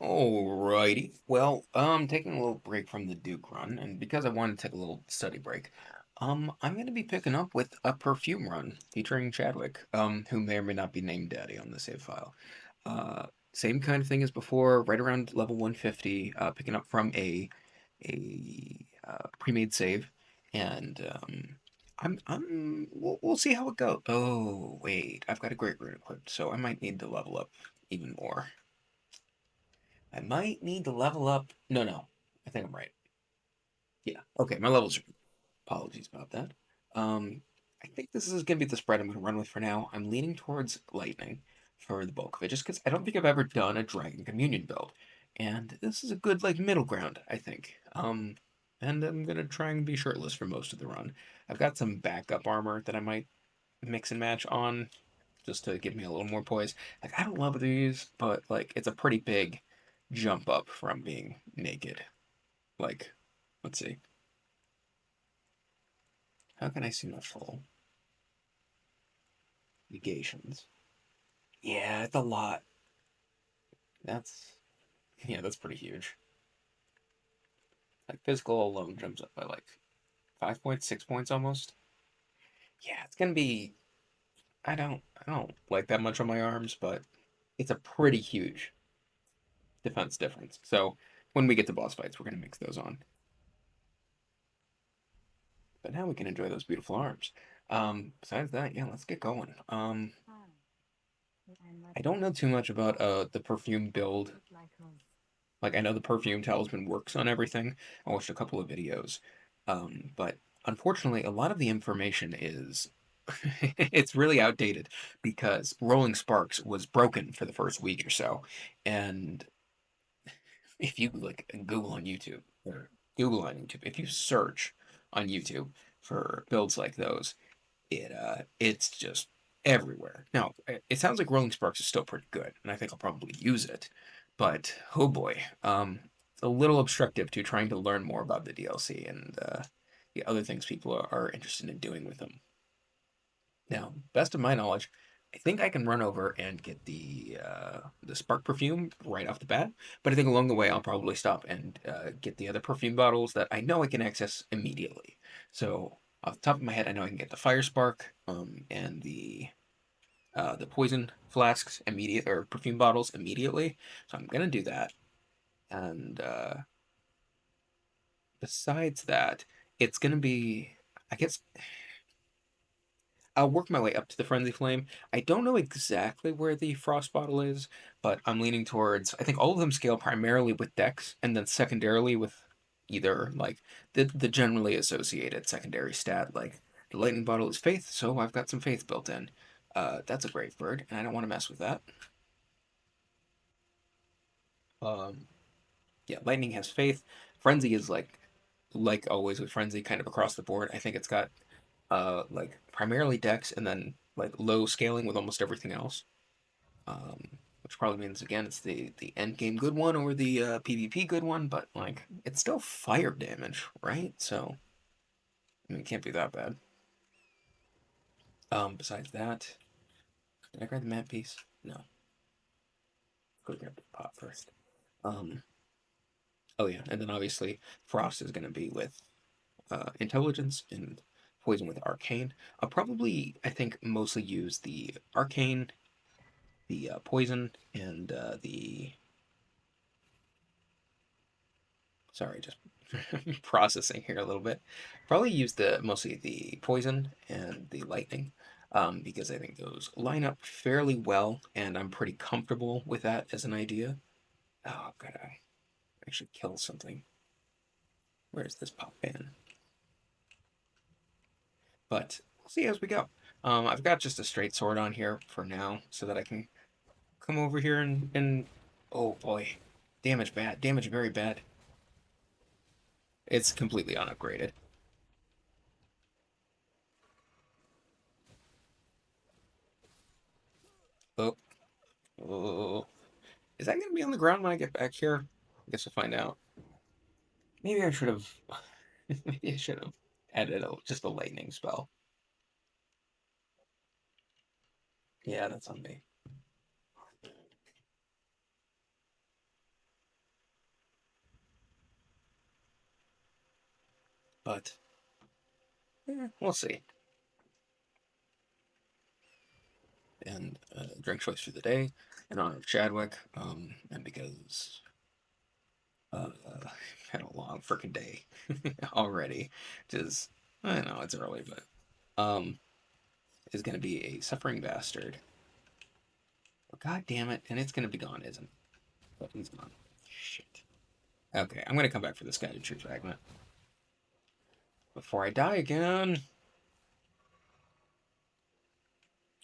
Alrighty. Well, taking a little break from the Duke run, and because I wanted to take a little study break, I'm gonna be picking up with a Perfume run featuring Chadwick, who may or may not be named Daddy on the save file. Same kind of thing as before, right around level 150, picking up from a pre-made save, and we'll see how it goes. Oh, wait, I've got a great rune equipped, so I might need to level up even more. I might need to level up. No, no. I think I'm right. Yeah. Okay, my levels are. Apologies about that. Um, I think this is going to be the spread I'm going to run with for now. I'm leaning towards lightning for the bulk of it, just because I don't think I've ever done a Dragon Communion build, and this is a good like middle ground, I think. And I'm gonna try and be shirtless for most of the run. I've got some backup armor that I might mix and match on, just to give me a little more poise. Like I don't love these, but like it's a pretty big jump up from being naked. Like, let's see. How can I see my full negations? Yeah, it's a lot. That's yeah, that's pretty huge. Like physical alone jumps up by like 5 points, 6 points almost. Yeah, it's gonna be. I don't like that much on my arms, but it's a pretty huge defense difference. So when we get to boss fights, we're gonna mix those on. But now we can enjoy those beautiful arms. Besides that, yeah, let's get going. I don't know too much about the perfume build. Like I know the perfume talisman works on everything. I watched a couple of videos, but unfortunately, a lot of the information is it's really outdated because Rolling Sparks was broken for the first week or so, and if you like Google on YouTube or Google on YouTube, if you search on YouTube for builds like those, it's just everywhere. Now, it sounds like Rolling Sparks is still pretty good, and I think I'll probably use it. But oh boy, it's a little obstructive to trying to learn more about the DLC and the other things people are interested in doing with them. Now, best of my knowledge, I think I can run over and get the spark perfume right off the bat. But I think along the way I'll probably stop and get the other perfume bottles that I know I can access immediately. So off the top of my head, I know I can get the fire spark and the poison flasks immediate or perfume bottles immediately. So I'm gonna do that. And besides that, it's gonna be, I guess, I'll work my way up to the Frenzy Flame. I don't know exactly where the Frost Bottle is, but I'm leaning towards. I think all of them scale primarily with Dex, and then secondarily with either like the generally associated secondary stat. Like the Lightning Bottle is Faith, so I've got some Faith built in. That's a Brave Bird, and I don't want to mess with that. Um, yeah, Lightning has Faith. Frenzy is like always with Frenzy, kind of across the board. I think it's got like primarily Dex and then like low scaling with almost everything else. Which probably means again it's the end game good one or the PvP good one, but like it's still fire damage, right? So I mean, it can't be that bad. Besides that, did I grab the map piece? No, go grab the pot first. Um, oh yeah, and then obviously Frost is gonna be with intelligence and poison with arcane. I'll probably I think mostly use the arcane, the poison, and the sorry, just processing here a little bit. Probably use the mostly the poison and the lightning, because I think those line up fairly well, and I'm pretty comfortable with that as an idea. Oh, I've got to actually kill something. Where's this pop in? But we'll see as we go. I've got just a straight sword on here for now, so that I can come over here and oh boy, damage bad, damage very bad. It's completely unupgraded. Oh, oh. Is that gonna be on the ground when I get back here? I guess we'll find out. Maybe I should have. Maybe I should have added just a lightning spell. Yeah, that's on me. But we'll see. And drink choice for the day in honor of Chadwick, and because had a long freaking day already. Just I know it's early, but um, is going to be a suffering bastard. Oh, God damn it! And it's going to be gone, isn't it? But he's gone. Shit. Okay, I'm going to come back for this guided tree fragment before I die again.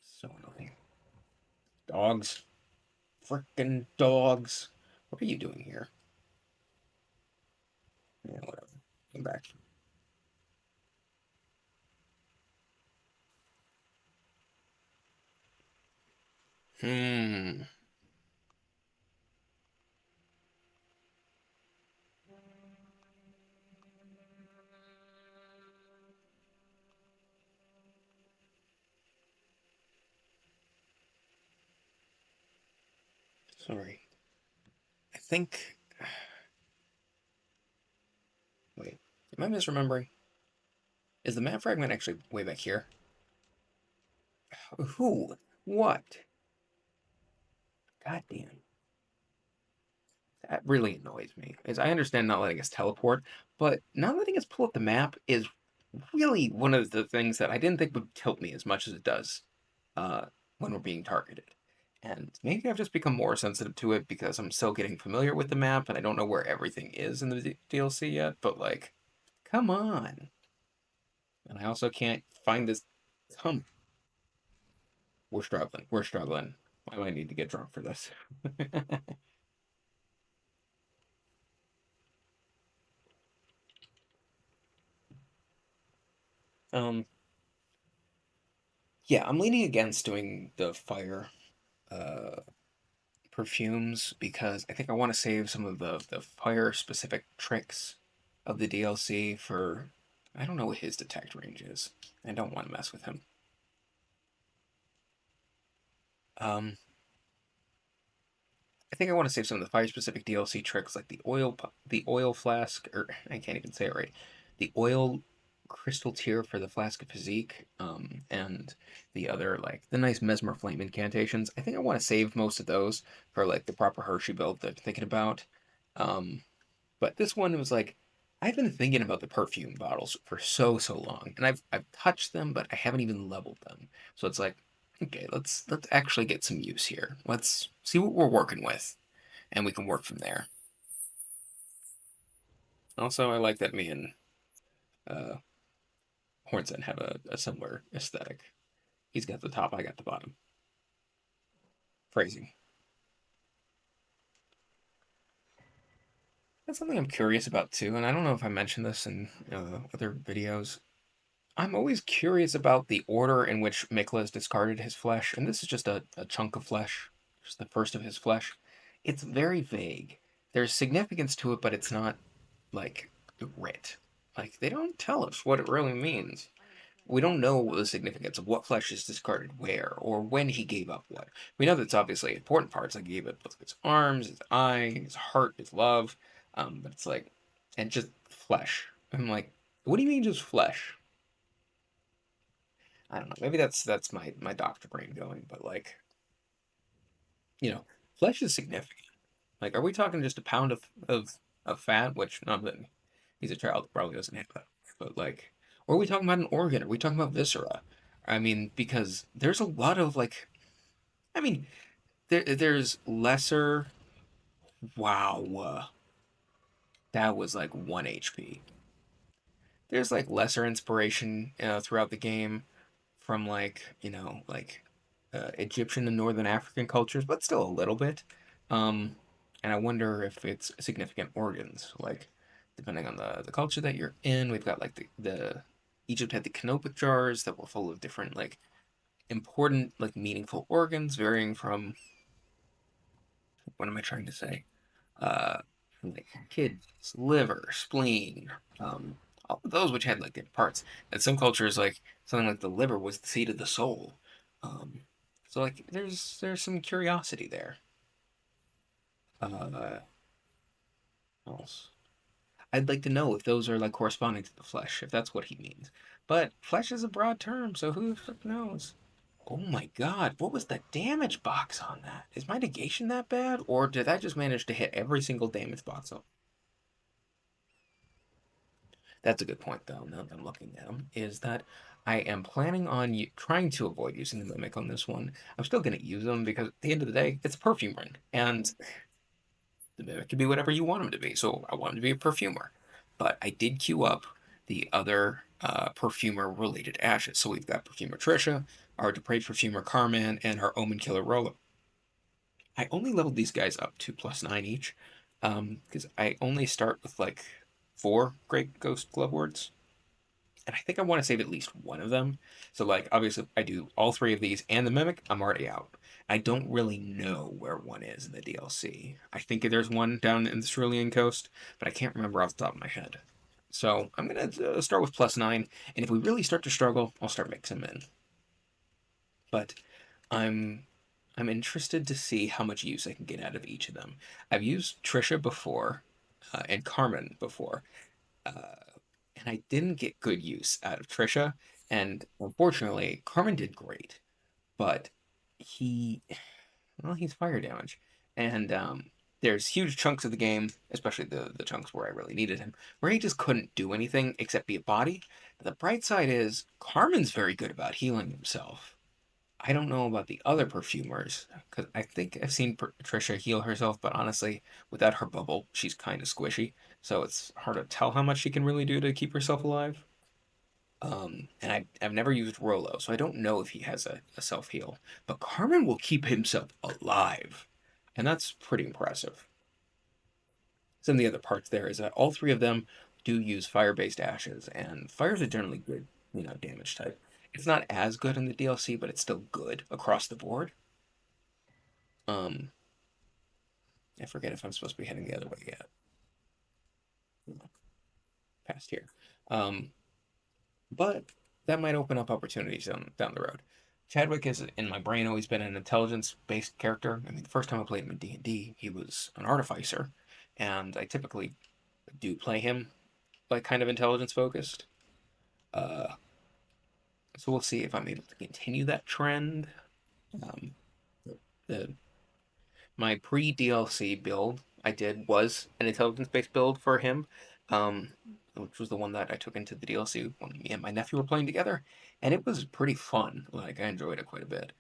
So annoying. Dogs. Frickin' dogs. What are you doing here? Yeah, whatever. Come back. Hmm. Sorry. I think. Wait. Am I misremembering? Is the map fragment actually way back here? Who? What? God damn. That really annoys me. As I understand not letting us teleport, but not letting us pull up the map is really one of the things that I didn't think would tilt me as much as it does uh, when we're being targeted. And maybe I've just become more sensitive to it because I'm still getting familiar with the map and I don't know where everything is in the DLC yet, but like, come on. And I also can't find this. Come, we're struggling. We're struggling. I might need to get drunk for this. um, yeah, I'm leaning against doing the fire uh, perfumes because I think I want to save some of the fire specific tricks of the DLC for I don't know what his detect range is. I don't want to mess with him. Um, I think I want to save some of the fire specific DLC tricks like the oil flask, or I can't even say it right. The oil crystal tier for the flask of physique, and the other like the nice mesmer flame incantations. I think I want to save most of those for like the proper Hershey build that I'm thinking about. Um, but this one was like I've been thinking about the perfume bottles for so long, and I've touched them, but I haven't even leveled them. So it's like, okay, let's actually get some use here. Let's see what we're working with, and we can work from there. Also, I like that me and uh, Hornson have a similar aesthetic. He's got the top, I got the bottom. Phrasing. That's something I'm curious about too, and I don't know if I mentioned this in other videos. I'm always curious about the order in which Miklas discarded his flesh, and this is just a chunk of flesh, just the first of his flesh. It's very vague. There's significance to it, but it's not like writ. Like they don't tell us what it really means. We don't know the significance of what flesh is discarded where or when he gave up what. We know that's obviously important parts, like he gave up both his arms, his eye, his heart, his love. But it's like, and just flesh. I'm like, what do you mean just flesh? I don't know. Maybe that's my doctor brain going, but like, flesh is significant. Like, are we talking just a pound of fat? Which not that he's a child, probably doesn't have that. But like, or are we talking about an organ? Are we talking about viscera? I mean, because there's a lot of like, I mean, there's lesser. Wow, that was like 1 HP. There's like lesser inspiration throughout the game from like like Egyptian and Northern African cultures, but still a little bit. Um, and I wonder if it's significant organs, like depending on the culture that you're in. We've got like the Egypt had the canopic jars that were full of different like important like meaningful organs, varying from what am I trying to say? Uh, like kidneys, liver, spleen, all of those which had like different parts. And some cultures, like something like the liver, was the seat of the soul. Um, so like, there's some curiosity there. What else? I'd like to know if those are like corresponding to the flesh, if that's what he means. But flesh is a broad term, so who the fuck knows? Oh my god, what was the damage box on that? Is my negation that bad? Or did I just manage to hit every single damage box on? That's a good point, though, now that I'm looking at them, is that I am planning on trying to avoid using the Mimic on this one. I'm still going to use them because at the end of the day, it's a perfume ring, and the Mimic can be whatever you want him to be, so I want him to be a perfumer. But I did queue up the other perfumer-related ashes. So we've got Perfumer Trisha, our Depraved Perfumer Carman, and our Omen Killer Rolo. I only leveled these guys up to +9 each, because I only start with like 4 Great Ghost Glove Words, and I think I want to save at least one of them. So, like, obviously, I do all 3 of these and the Mimic, I'm already out. I don't really know where one is in the DLC. I think there's one down in the Cerulean Coast, but I can't remember off the top of my head. So, I'm going to start with +9, and if we really start to struggle, I'll start mixing them in. But I'm I'm interested to see how much use I can get out of each of them. I've used Trisha before, and Carmen before, uh, and I didn't get good use out of Trisha. And unfortunately, Carmen did great, but he, well, he's fire damage, and there's huge chunks of the game, especially the chunks where I really needed him, where he just couldn't do anything except be a body. The bright side is Carmen's very good about healing himself. I don't know about the other perfumers because I think I've seen Patricia heal herself, but honestly, without her bubble, she's kind of squishy, so it's hard to tell how much she can really do to keep herself alive. And I've never used Rolo, so I don't know if he has a self heal. But Carmen will keep himself alive, and that's pretty impressive. Some of the other parts there is that all 3 of them do use fire-based ashes, and fires are generally good, damage type. It's not as good in the DLC, but it's still good across the board. Um, I forget if I'm supposed to be heading the other way yet. Past here. Um, but that might open up opportunities down the road. Chadwick has, in my brain, always been an intelligence-based character. I mean, the first time I played him in D&D, he was an artificer, and I typically do play him like kind of intelligence-focused. Uh, so we'll see if I'm able to continue that trend. Um, the my pre DLC build I did was an intelligence based build for him, um, which was the one that I took into the DLC when me and my nephew were playing together, and it was pretty fun. Like I enjoyed it quite a bit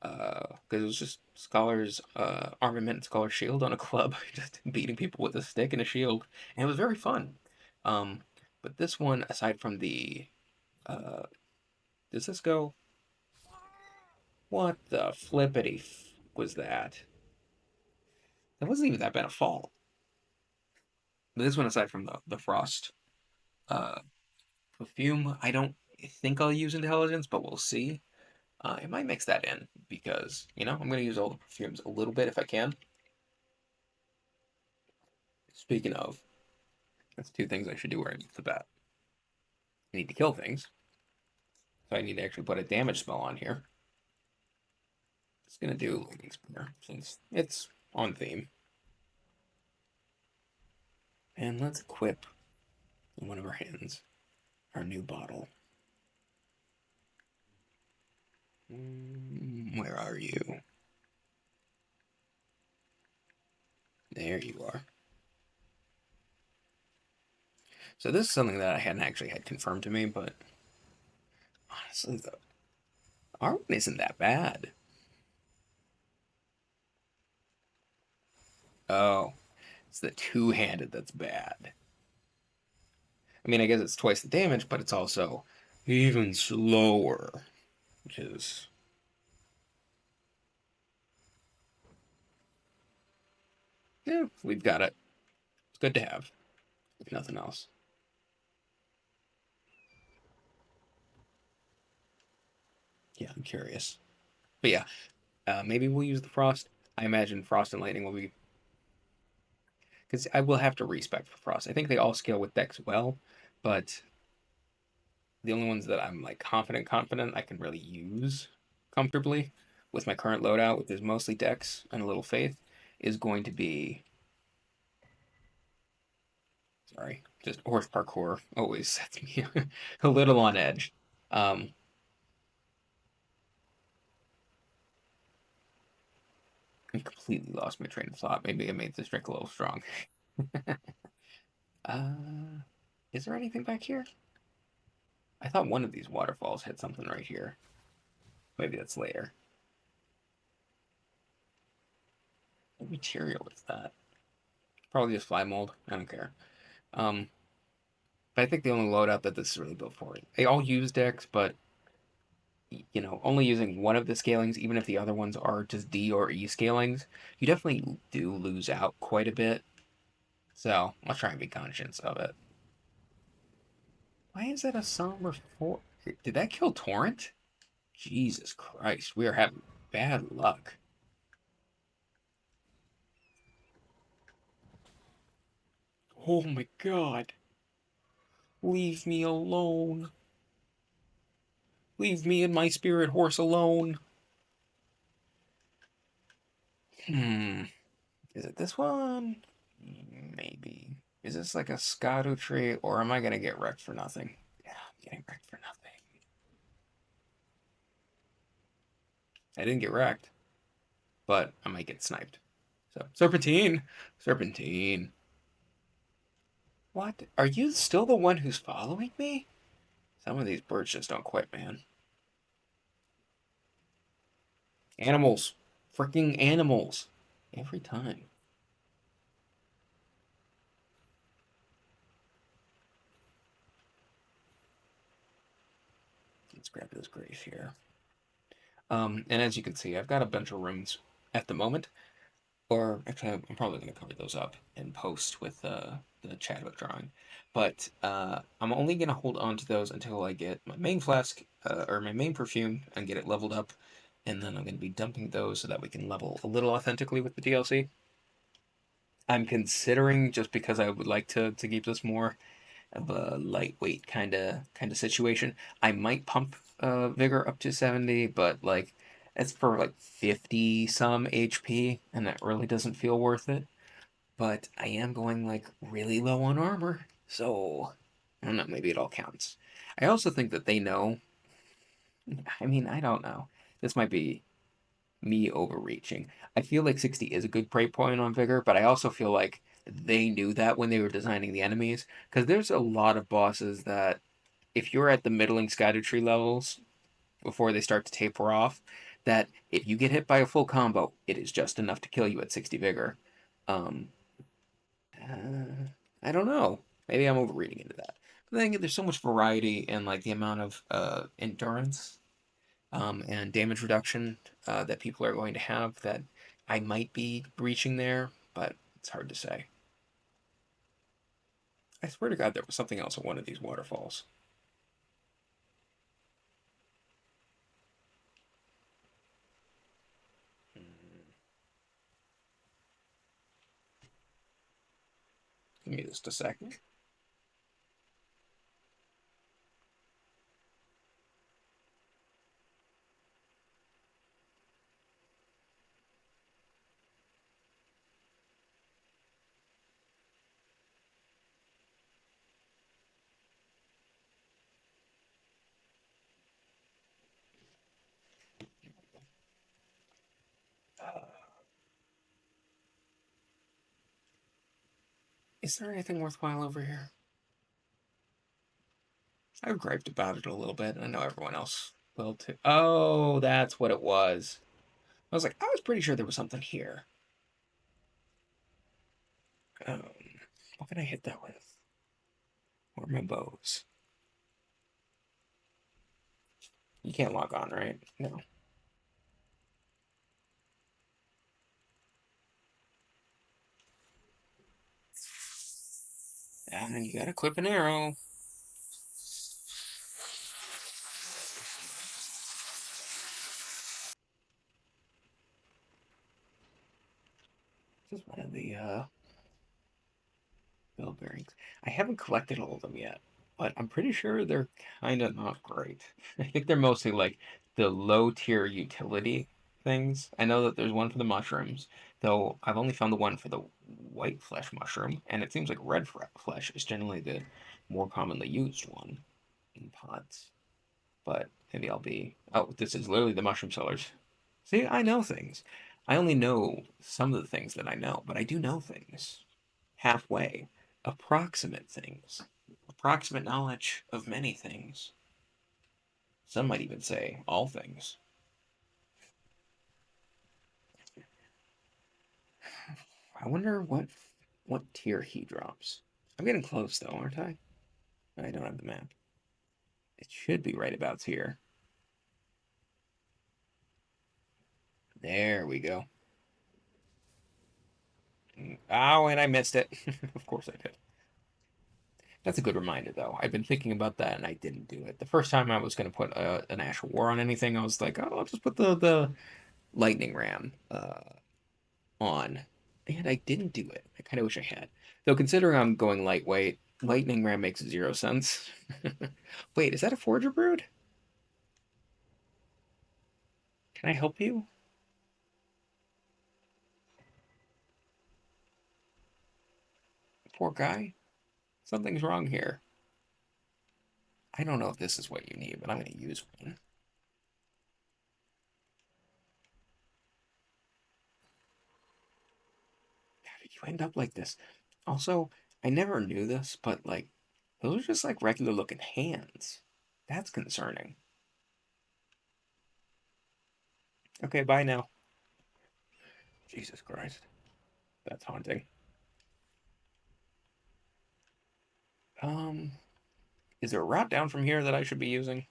because it was just Scholar's armament and Scholar's shield on a club, just beating people with a stick and a shield, and it was very fun. Um, but this one, aside from the, uh, does this go? What the flippity was that? That wasn't even that bad a fall. But this one, aside from the frost uh, perfume, I don't think I'll use intelligence, but we'll see. I might mix that in because I'm going to use all the perfumes a little bit if I can. Speaking of, that's 2 things I should do right off the bat. I need to kill things, so I need to actually put a damage spell on here. It's going to do Lightning Spear since it's on theme. And let's equip in one of our hands our new bottle. Where are you? There you are. So this is something that I hadn't actually had confirmed to me, but honestly, our one isn't that bad. Oh, it's the two-handed that's bad. I mean, I guess it's twice the damage, but it's also even slower, which is, yeah, we've got it. It's good to have, if nothing else. Yeah, I'm curious. But yeah, maybe we'll use the frost. I imagine frost and lightning will be, because I will have to respec for frost. I think they all scale with dex well, but the only ones that I'm like confident I can really use comfortably with my current loadout, which is mostly Dex and a little Faith, is going to be, sorry, Just horse parkour always sets me a little on edge. Um, I completely lost my train of thought. Maybe I made this drink a little strong. Uh, is there anything back here? I thought one of these waterfalls had something right here. Maybe that's later. What material is that? Probably just fly mold. I don't care. Um, but I think the only loadout that this is really built for. They all use decks, but only using one of the scalings, even if the other ones are just D or E scalings, you definitely do lose out quite a bit. So I'll try and be conscious of it. Why is that a somber four? Did that kill Torrent? Jesus Christ, we are having bad luck. Oh my God. Leave me alone. Leave me and my spirit horse alone. Hmm. Is it this one? Maybe. Is this like a Scadu tree, or am I gonna get wrecked for nothing? Yeah, I'm getting wrecked for nothing. I didn't get wrecked, but I might get sniped. So, Serpentine! Serpentine. What? Are you still the one who's following me? Some of these birds just don't quit, man. Animals. Freaking animals. Every time. Let's grab this grave here. And as you can see, I've got a bunch of rooms at the moment. Or actually, I'm probably going to cover those up in post with the chat about drawing. But I'm only going to hold on to those until I get my main flask or my main perfume and get it leveled up. And then I'm going to be dumping those so that we can level a little authentically with the DLC. I'm considering just because I would like to keep this more of a lightweight kind of situation. I might pump vigor up to 70, but like it's for like 50 some HP, and that really doesn't feel worth it. But I am going like really low on armor, so I don't know. Maybe it all counts. I also think that they know. I mean, I don't know. This might be me overreaching. I feel like 60 is a good break point on Vigor, but I also feel like they knew that when they were designing the enemies, because there's a lot of bosses that if you're at the middling Scadutree levels before they start to taper off, that if you get hit by a full combo, it is just enough to kill you at 60 Vigor. Um, I don't know. Maybe I'm overreading into that. But then again, there's so much variety and like the amount of endurance and damage reduction that people are going to have that I might be reaching there, but it's hard to say. I swear to God, there was something else at one of these waterfalls. Give me just a second. Uh, is there anything worthwhile over here? I've griped about it a little bit. I know everyone else will too. Oh, that's what it was. I was like, I was pretty sure there was something here. Um, what can I hit that with? Or my bows? You can't log on, right? No. And you gotta clip an arrow. This is one of the bell bearings. I haven't collected all of them yet, but I'm pretty sure they're kind of not great. I think they're mostly like the low tier utility things. I know that there's one for the mushrooms, though I've only found the one for the white flesh mushroom, and it seems like red flesh is generally the more commonly used one in pots. But maybe I'll be. Oh, this is literally the mushroom sellers. See, I know things. I only know some of the things that I know, but I do know things. Halfway. Approximate things. Approximate knowledge of many things. Some might even say all things. I wonder what tier he drops. I'm getting close though, aren't I? I don't have the map. It should be right about here. There we go. Oh, and I missed it. Of course I did. That's a good reminder, though. I've been thinking about that and I didn't do it. The first time I was going to put an Ash War on anything, I was like, oh, I'll just put the lightning ram on, and I didn't do it. I kind of wish I had. Though considering I'm going lightweight, lightning ram makes 0 sense. Wait, is that a Forger Brood? Can I help you? Poor guy. Something's wrong here. I don't know if this is what you need, but I'm going to use one. How did you end up like this? Also, I never knew this, but like, those are just like regular looking hands. That's concerning. Okay, bye now. Jesus Christ. That's haunting. Um, is there a route down from here that I should be using?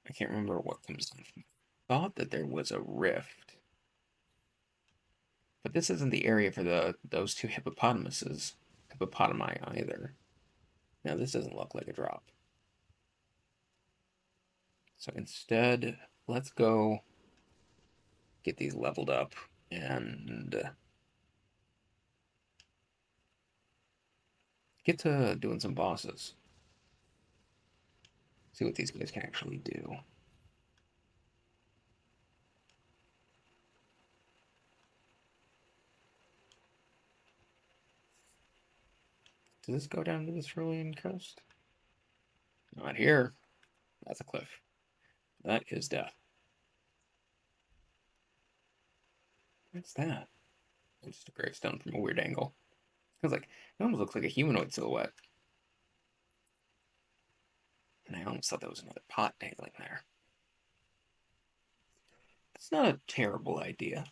I can't remember what comes down from. Thought that there was a rift, but this isn't the area for those two hippopotami either. Now this doesn't look like a drop. So instead, let's go get these leveled up and get to doing some bosses. See what these guys can actually do. Does this go down to the Cerulean coast? Not here. That's a cliff. That is death. What's that? It's just a gravestone from a weird angle. I was like, it almost looks like a humanoid silhouette. And I almost thought that was another pot dangling there. It's not a terrible idea.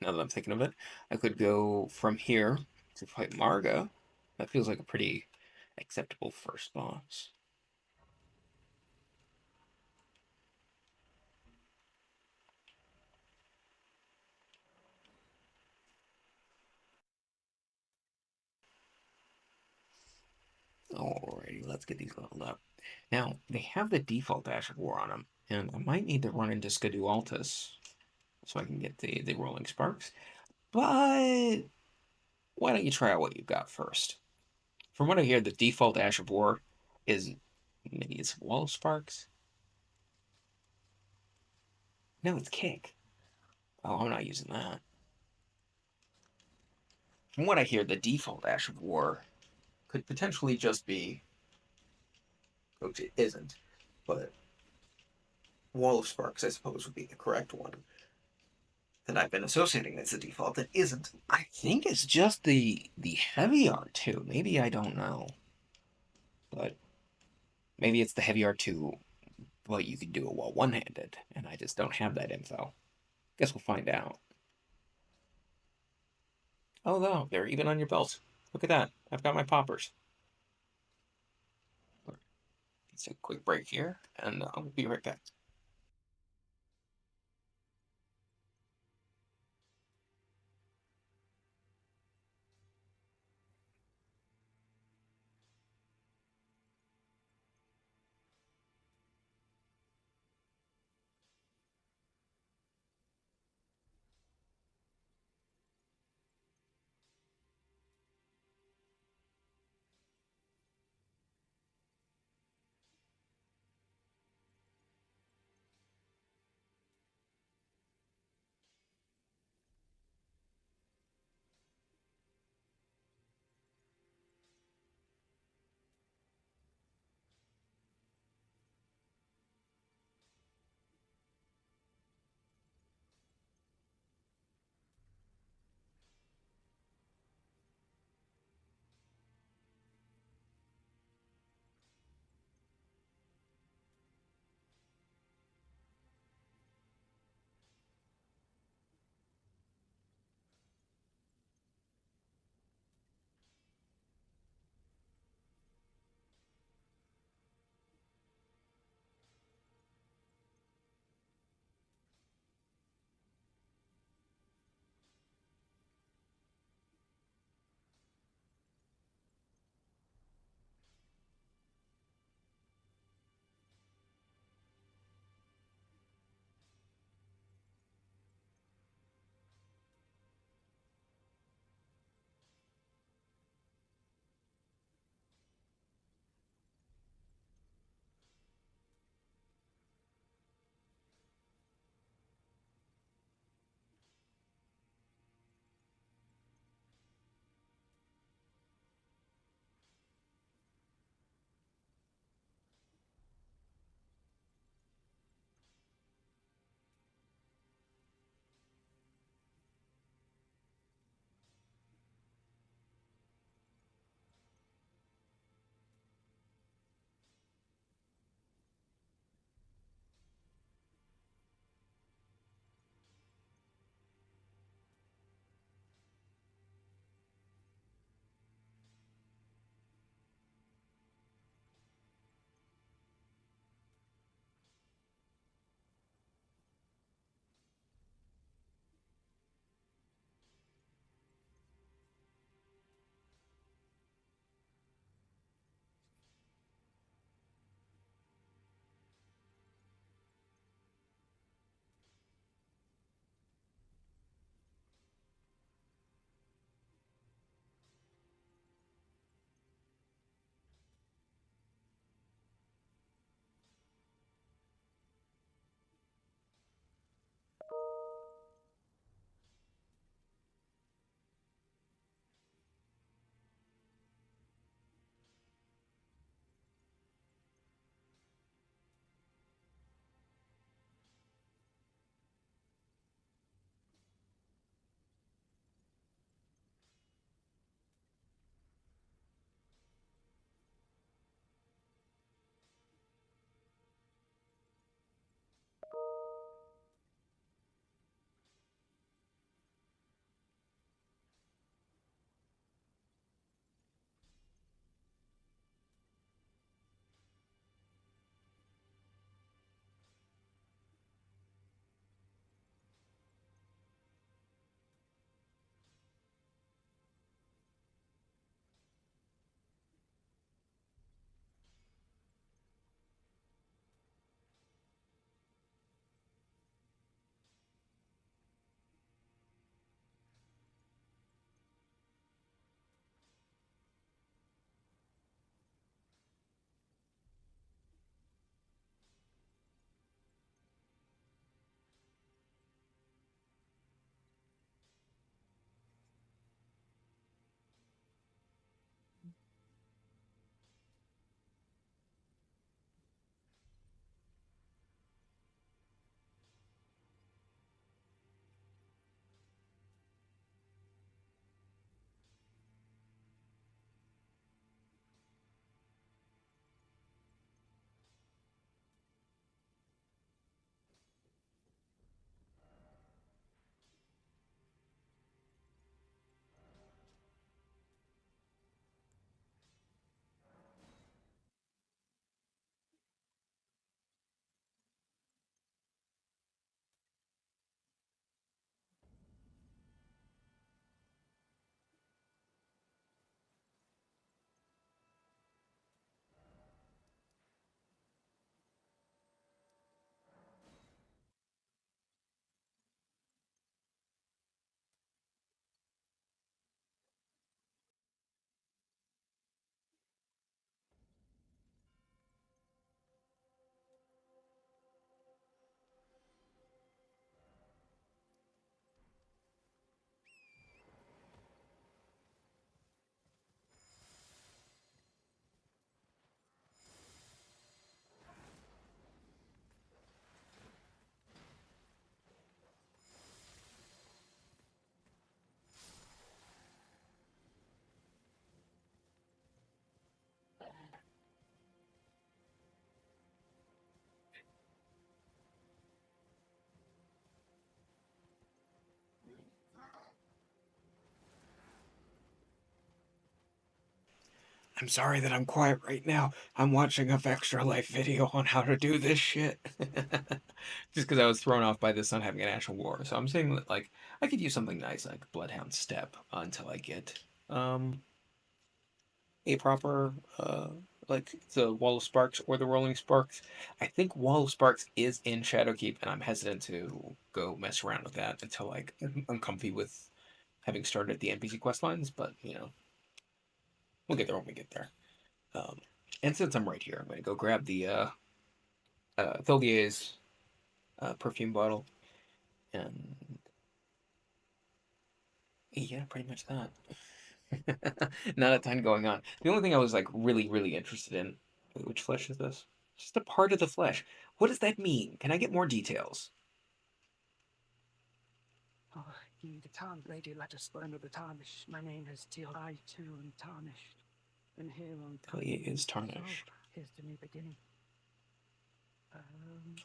Now that I'm thinking of it, I could go from here to fight Marga. That feels like a pretty acceptable first boss. Alrighty, let's get these leveled up. Now, they have the default Dash of War on them, and I might need to run into Skadu Altus so I can get the Rolling Sparks. But why don't you try out what you've got first? From what I hear, the default Ash of War is maybe it's Wall of Sparks. No, it's Kick. Oh, I'm not using that. From what I hear, the default Ash of War could potentially just be, which it isn't, but Wall of Sparks, I suppose, would be the correct one that I've been associating as the default. That isn't. I think it's just the heavy R2. Maybe I don't know, but maybe it's the heavy R2. But you could do it while one-handed, and I just don't have that info. Guess we'll find out. Oh no, they're even on your belt. Look at that. I've got my poppers. Let's take a quick break here, and I'll be right back. I'm sorry that I'm quiet right now. I'm watching a Extra Life video on how to do this shit. Just because I was thrown off by this not having an actual war. So I'm saying that, like, I could use something nice like Bloodhound Step until I get um a proper like the Wall of Sparks or the Rolling Sparks. I think Wall of Sparks is in Shadowkeep, and I'm hesitant to go mess around with that until like I'm comfy with having started the NPC quest lines. But we'll get there when we get there. Um, and since I'm right here, I'm gonna go grab the Thilier's perfume bottle, and yeah, pretty much that. Not a ton going on. The only thing I was like really interested in, which flesh is this? Just a part of the flesh. What does that mean? Can I get more details? Oh, ye the tarnished lady, let us learn of the tarnished. My name is Teal. I too am tarnished. And here on Thilier is so tarnished. here's the new beginning.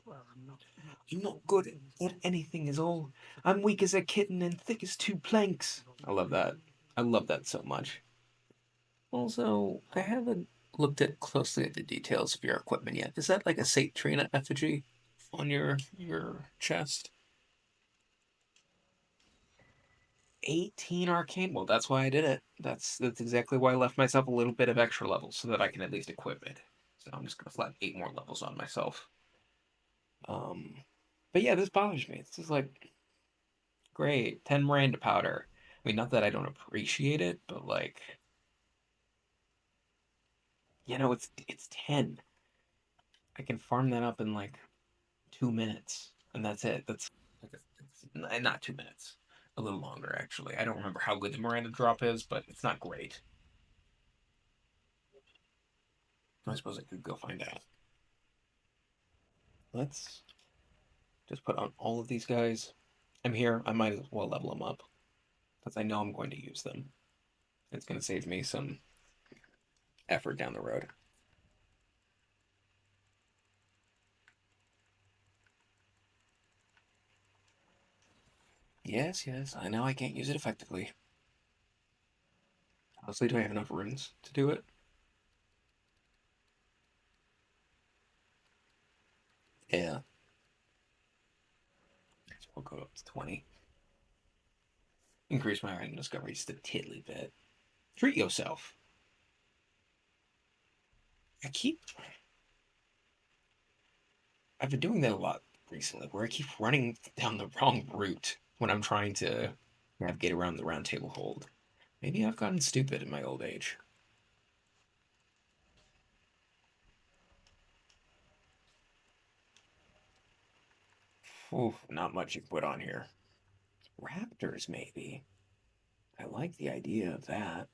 Well, I'm not good at anything is all. I'm weak as a kitten and thick as two planks. I love that. I love that so much. Also, I haven't looked at closely at the details of your equipment yet. Is that like a Saint Trina effigy on your chest? 18 arcane? Well, that's why I did it. That's exactly why I left myself a little bit of extra levels so that I can at least equip it. So I'm just gonna slap 8 more levels on myself. Um, but yeah, this bothers me. This is like great. 10 Miranda powder. I mean, not that I don't appreciate it, but like, it's 10. I can farm that up in like 2 minutes, and that's it. That's not 2 minutes. A little longer, actually. I don't remember how good the Miranda drop is, but it's not great. I suppose I could go find out. Let's just put on all of these guys. I'm here. I might as well level them up because I know I'm going to use them. It's going to save me some effort down the road. Yes, yes, I know I can't use it effectively. Honestly, do I have enough runes to do it? Yeah. So we'll go up to 20. Increase my random discovery just a tiddly bit. Treat yourself. I keep. I've been doing that a lot recently, where I keep running down the wrong route when I'm trying to navigate around the round table hold. Maybe I've gotten stupid in my old age. Oof, not much you can put on here. Raptors, maybe. I like the idea of that.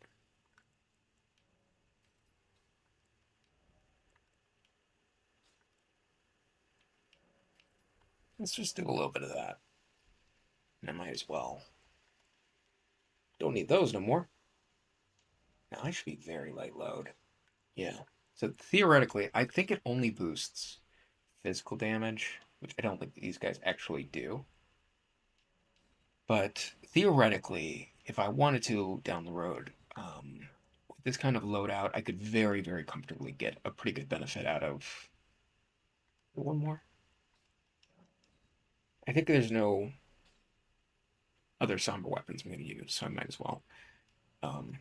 Let's just do a little bit of that. And I might as well. Don't need those no more. Now I should be very light load. Yeah. So theoretically, I think it only boosts physical damage, which I don't think these guys actually do. But theoretically, if I wanted to down the road, with this kind of loadout, I could very comfortably get a pretty good benefit out of one more. I think there's no other somber weapons I'm going to use, so I might as well. Um,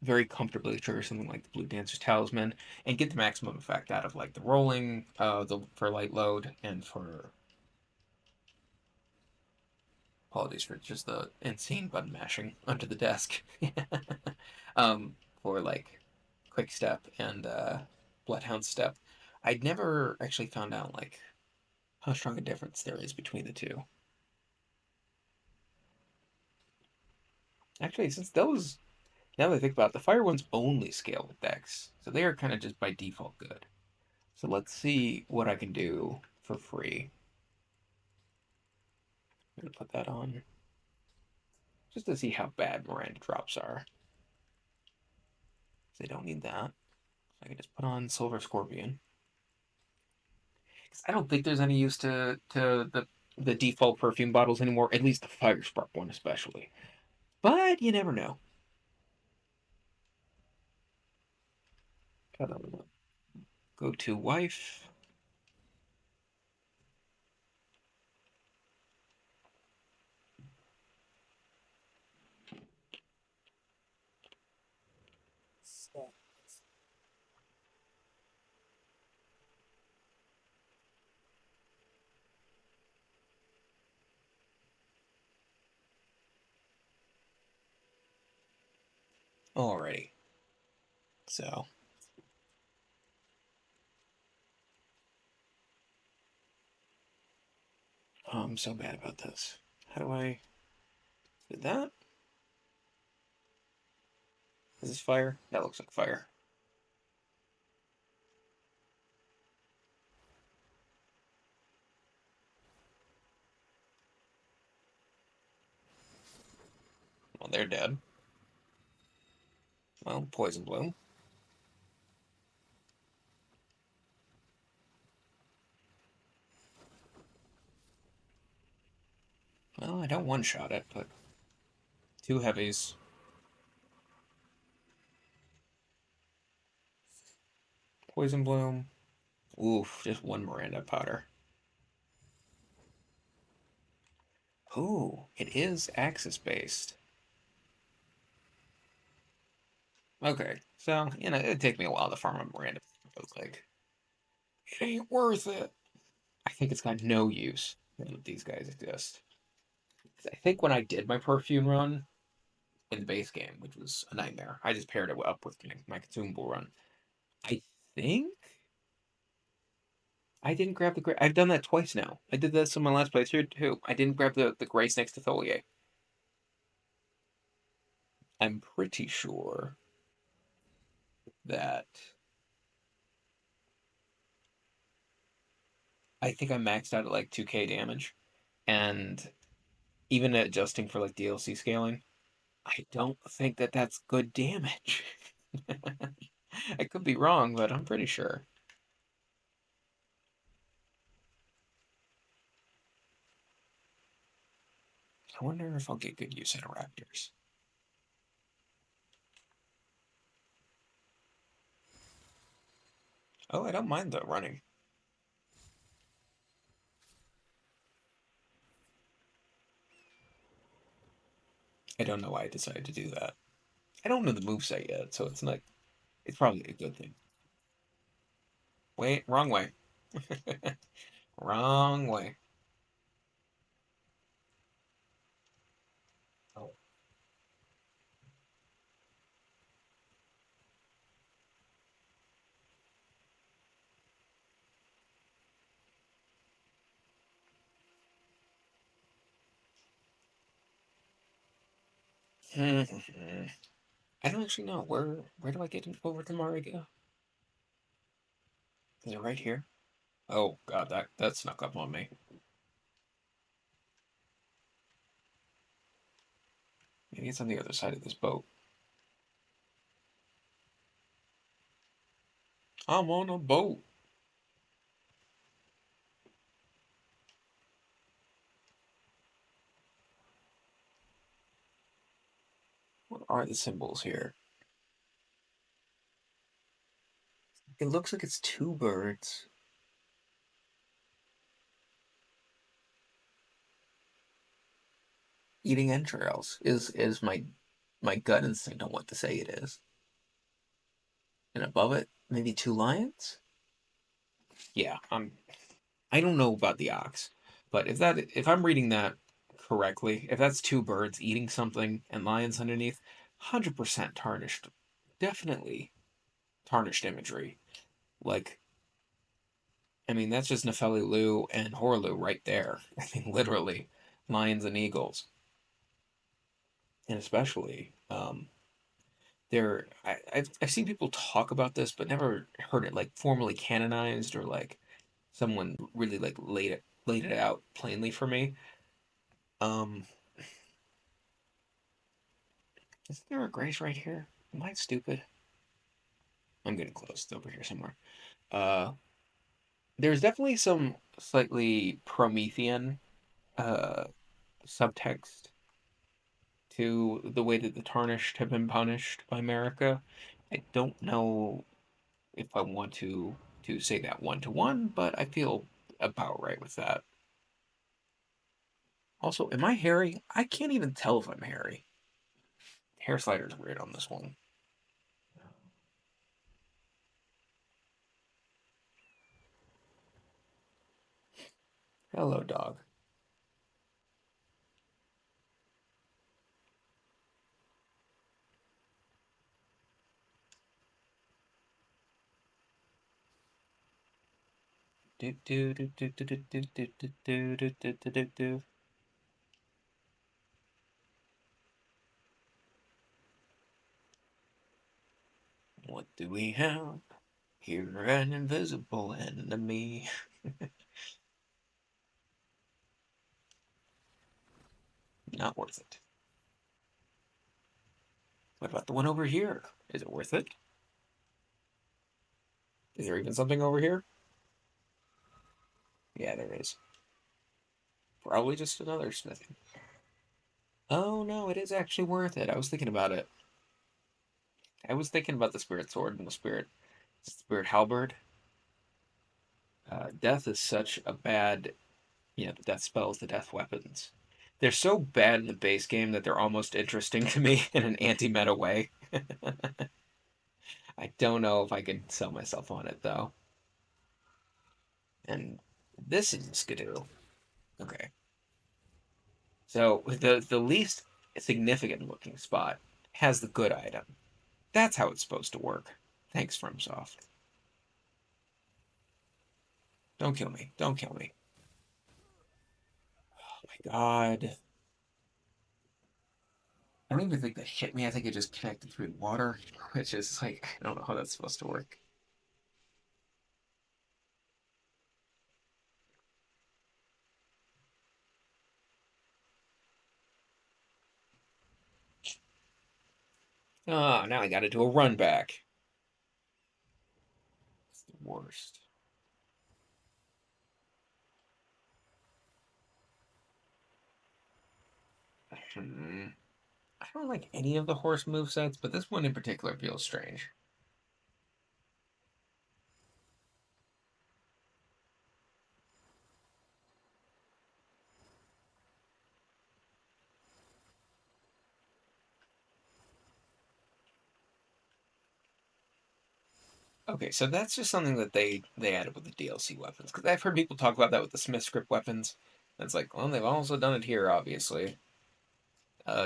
very comfortably trigger something like the Blue Dancer's Talisman and get the maximum effect out of like the rolling, the for light load, and for apologies for just the insane button mashing under the desk. um, for like quick step and bloodhound step. I'd never actually found out like how strong a difference there is between the two. Actually, since those now that I think about it, the fire ones only scale with dex, so they are kind of just by default good. So let's see what I can do for free. I'm gonna put that on just to see how bad Miranda drops are. They don't need that. So I can just put on Silver Scorpion. 'Cause I don't think there's any use to the default perfume bottles anymore. At least the Fire Spark one, especially. But you never know. Go to wife. Alrighty. So, I'm so bad about this. How do I do that? Is this fire? That looks like fire. Well, they're dead. Well, poison bloom. Well, I don't one-shot it, but two heavies. Poison bloom. Oof, just one Miranda powder. Ooh, it is axis-based. Okay, so, it'd take me a while to farm a Miranda. But like, it ain't worth it. I think it's got no use that these guys exist. I think when I did my perfume run in the base game, which was a nightmare, I just paired it up with my consumable run. I think I didn't grab the gray. I've done that twice now. I did this in my last playthrough too. I didn't grab the grace next to Tholier. I'm pretty sure that I think I maxed out at like 2k damage, and even adjusting for like DLC scaling, I don't think that that's good damage. I could be wrong, but I'm pretty sure. I wonder if I'll get good use out of raptors. Oh, I don't mind the running. I don't know why I decided to do that. I don't know the moveset yet, so it's not. It's probably a good thing. Wait, wrong way. Wrong way. Oh. I don't actually know where do I get over to Mariga? Is it right here? Oh god, that snuck up on me. Maybe it's on the other side of this boat. I'm on a boat. What are the symbols here? It looks like it's two birds eating entrails. Is my gut instinct on what to say it is. And above it, maybe two lions? Yeah, I don't know about the ox, but if I'm reading that correctly, if that's two birds eating something and lions underneath, 100% tarnished. Definitely tarnished imagery. Like, I mean, that's just Nefeli Lu and Horlu right there. I mean, literally, lions and eagles, and especially I've seen people talk about this, but never heard it like formally canonized or like someone really like laid it out plainly for me. Um, is there a grace right here? Am I stupid? I'm getting close. It's over here somewhere. Uh, there's definitely some slightly Promethean uh subtext to the way that the Tarnished have been punished by America. I don't know if I want to say that 1-to-1, but I feel about right with that. Also, am I hairy? I can't even tell if I'm hairy. Hair slider's weird on this one. Hello, dog. Do do do do do do do do do do do do do do. What do we have? Here an invisible enemy. Not worth it. What about the one over here? Is it worth it? Is there even something over here? Yeah, there is. Probably just another smithing. Oh no, it is actually worth it. I was thinking about it. I was thinking about the spirit sword and the spirit halberd. Death is such a bad, the death spells, the death weapons. They're so bad in the base game that they're almost interesting to me in an anti-meta way. I don't know if I could sell myself on it though. And this is a skidoo. Okay. So the least significant looking spot has the good item. That's how it's supposed to work. Thanks, FromSoft. Don't kill me. Don't kill me. Oh my god. I don't even think that hit me. I think it just connected through the water, which is like, I don't know how that's supposed to work. Oh, now I gotta do a run back. It's the worst. Hmm. I don't like any of the horse movesets, but this one in particular feels strange. Okay, so that's just something that they added with the DLC weapons. Because I've heard people talk about that with the Smith script weapons. And it's like, well, they've also done it here, obviously.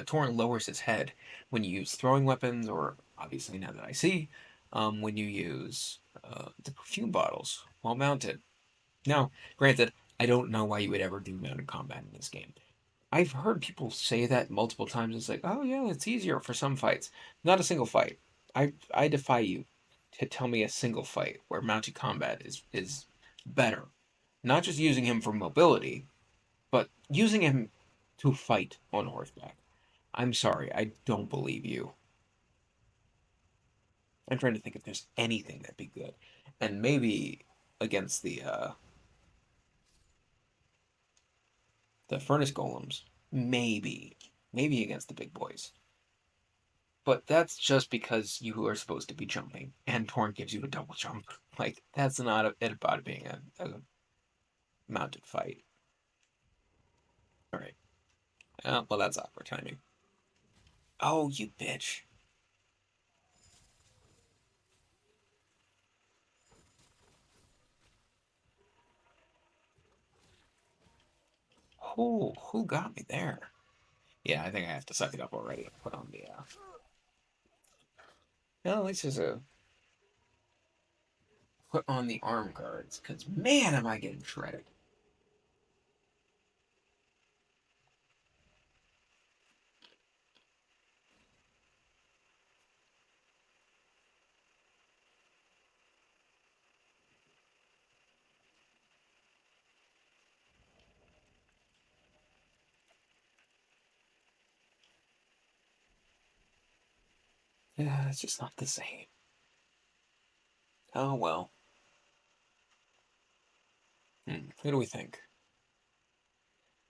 Torrent lowers his head when you use throwing weapons, or obviously now that I see, when you use the perfume bottles while mounted. Now, granted, I don't know why you would ever do mounted combat in this game. I've heard people say that multiple times. It's like, oh yeah, it's easier for some fights. Not a single fight. I defy you to tell me a single fight where mounted combat is better. Not just using him for mobility, but using him to fight on horseback. I'm sorry, I don't believe you. I'm trying to think if there's anything that'd be good, and maybe against the furnace golems, maybe against the big boys. But that's just because you are supposed to be jumping, and Torn gives you a double jump. Like that's not it about it being a mounted fight. All right. Well, that's awkward timing. Oh, you bitch! Who got me there? Yeah, I think I have to suck it up already. Put on the no, at least there's a put on the arm guards, because man, am I getting shredded. Yeah, it's just not the same. Oh well. Who do we think?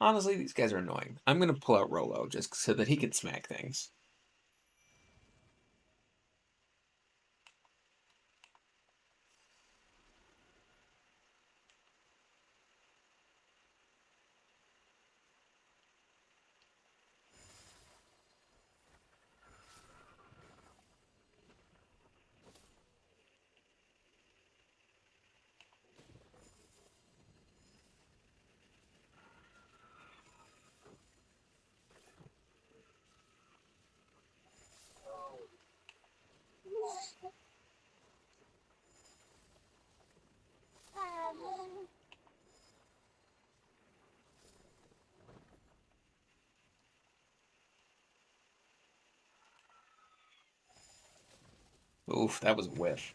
Honestly, these guys are annoying. I'm gonna pull out Rolo just so that he can smack things. Oof, that was a whiff.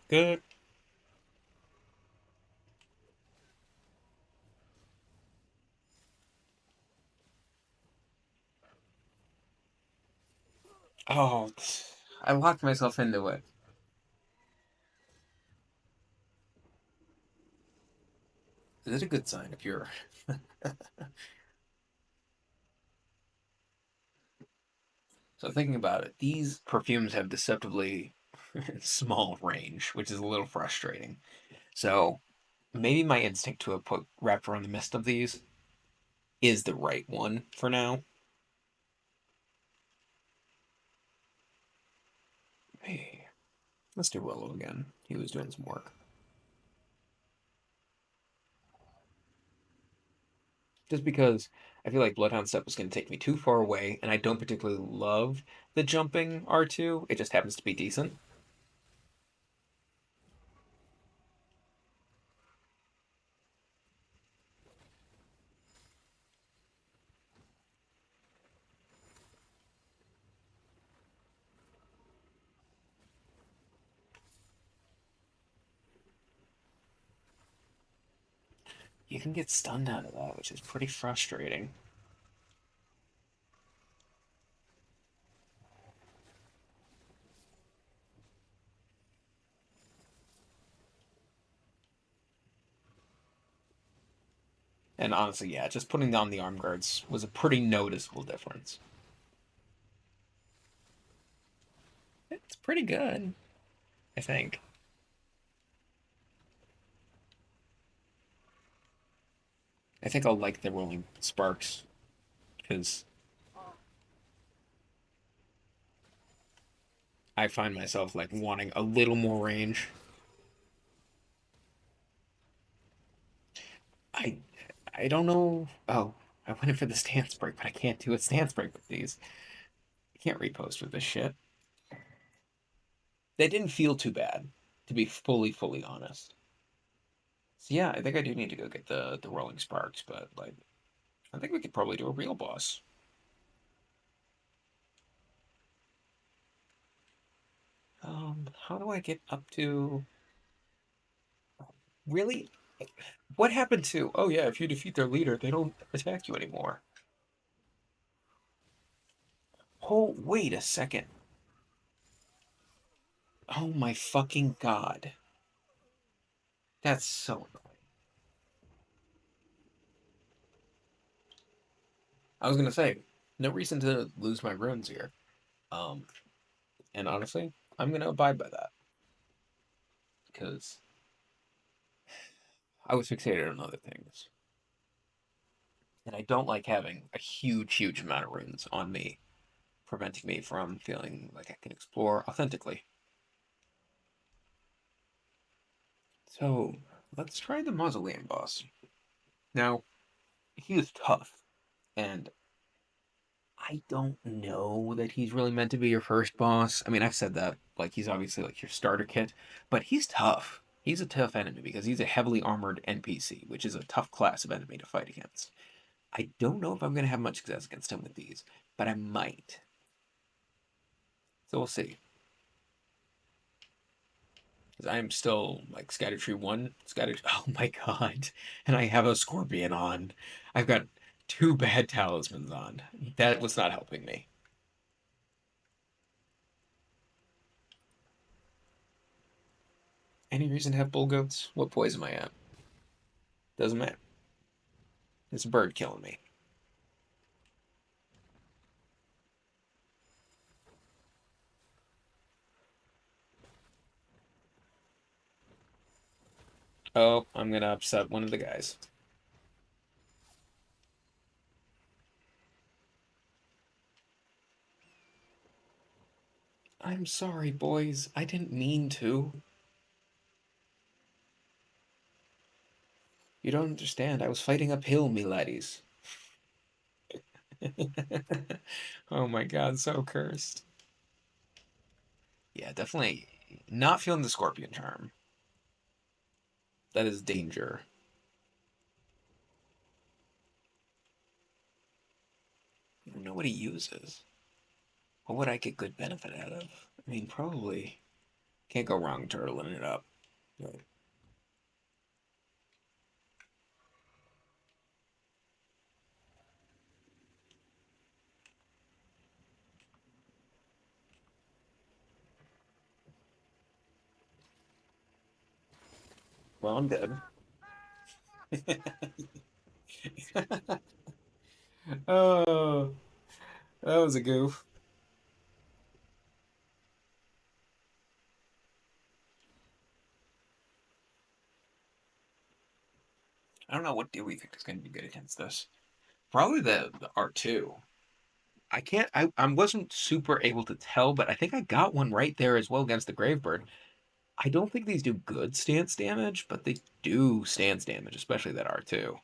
Good. Oh, I locked myself into it. Is it a good sign if you're so thinking about it? These perfumes have deceptively small range, which is a little frustrating. So maybe my instinct to have put Raptor on the mist of these is the right one for now. Hey, let's do Willow again. He was doing some work. Just because I feel like Bloodhound Step was going to take me too far away, and I don't particularly love the jumping R2. It just happens to be decent. You can get stunned out of that, which is pretty frustrating. And honestly, yeah, just putting down the arm guards was a pretty noticeable difference. It's pretty good, I think. I think I'll like the rolling sparks because I find myself like wanting a little more range. I I don't know. Oh, I went in for the stance break, but I can't do a stance break with these. I can't repost with this shit. They didn't feel too bad, to be fully honest. So yeah, I think I do need to go get the rolling sparks, but like I think we could probably do a real boss. How do I get up to really? What happened to? Oh yeah, if you defeat their leader, they don't attack you anymore. Oh, wait a second. Oh my fucking god. That's so annoying. I was gonna say, no reason to lose my runes here. Um, and honestly, I'm gonna abide by that because I was fixated on other things, and I don't like having a huge amount of runes on me, preventing me from feeling like I can explore authentically. So let's try the mausoleum boss. Now, he is tough, and I don't know that he's really meant to be your first boss. I mean, I've said that, like, he's obviously like your starter kit, but he's tough. He's a tough enemy because he's a heavily armored NPC, which is a tough class of enemy to fight against. I don't know if I'm going to have much success against him with these, but I might. So we'll see. Because I am still like Scatter Tree 1. Scatter. Oh my god. And I have a Scorpion on. I've got two bad talismans on. That was not helping me. Any reason to have bull goats? What poison am I at? Doesn't matter. It's a bird killing me. Oh, I'm gonna upset one of the guys. I'm sorry, boys. I didn't mean to. You don't understand. I was fighting uphill, me laddies. Oh my god, so cursed. Yeah, definitely not feeling the scorpion charm. That is danger. I don't know what he uses. What would I get good benefit out of? I mean, probably can't go wrong turtling it up. But, well, I'm dead. Oh, that was a goof. I don't know what do we think is going to be good against this. Probably the R2. I wasn't super able to tell, but I think I got one right there as well against the Gravebird. I don't think these do good stance damage, but they do stance damage, especially that R2.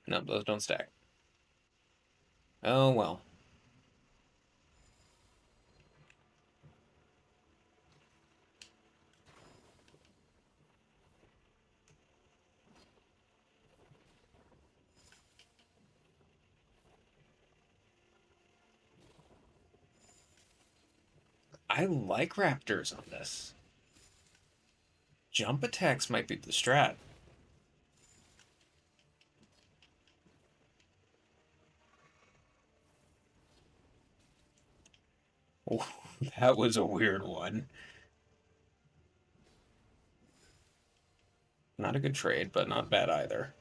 No, those don't stack. Oh well. I like raptors on this. Jump attacks might be the strat. Oh, that was a weird one. Not a good trade, but not bad either.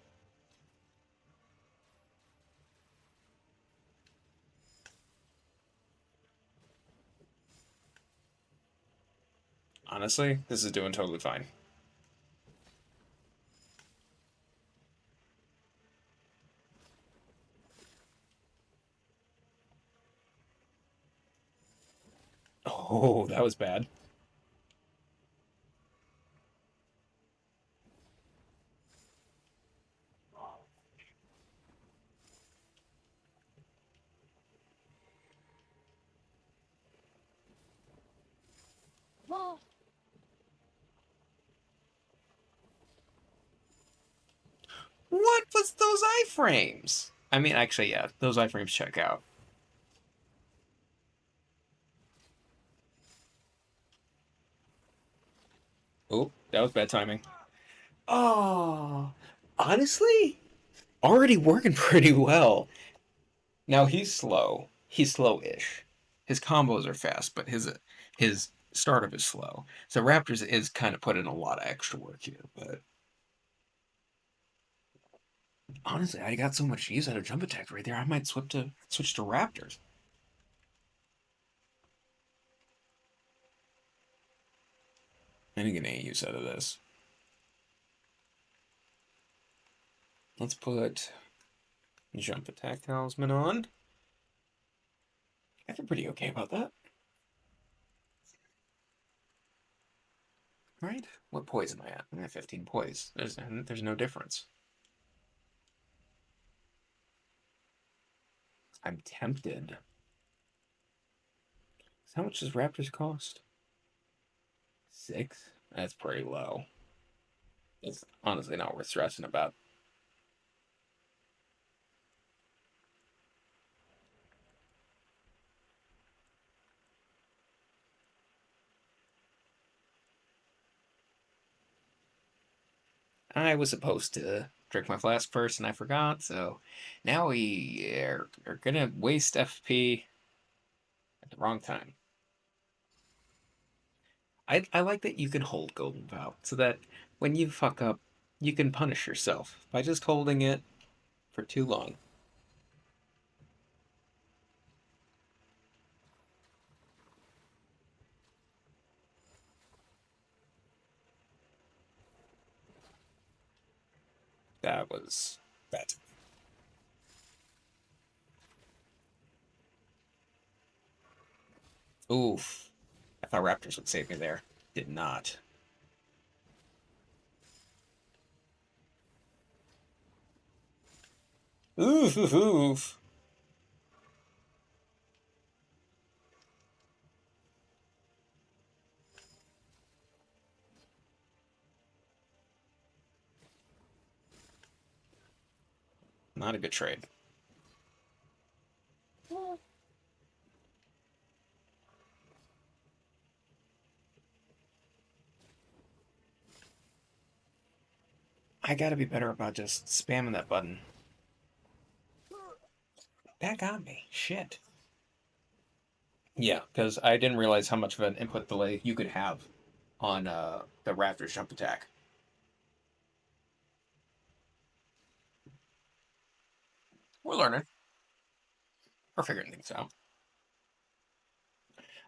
Honestly, this is doing totally fine. Oh, that was bad. What was those iframes? I mean, actually, yeah, those iframes check out. Oh, that was bad timing. Oh, honestly, already working pretty well. Now he's slow. He's slow-ish. His combos are fast, but his startup is slow. So Raptors is kind of putting a lot of extra work here. But honestly, I got so much use out of jump attack right there. I might switch to Raptors. I didn't get any use out of this. Let's put jump attack talisman on. I feel pretty okay about that. Right? What poise am I at? I'm at 15 poise. There's no difference. I'm tempted. How much does Raptors cost? 6? That's pretty low. It's honestly not worth stressing about. I was supposed to drink my flask first and I forgot, so now we are gonna waste FP at the wrong time. I like that you can hold Golden Vow so that when you fuck up, you can punish yourself by just holding it for too long. That was bad. Oof. I thought raptors would save me there. Did not. Oof, oof, oof. Not a good trade. I gotta be better about just spamming that button. That got me. Shit. Yeah, because I didn't realize how much of an input delay you could have on the raptor's jump attack. We're learning. We're figuring things out.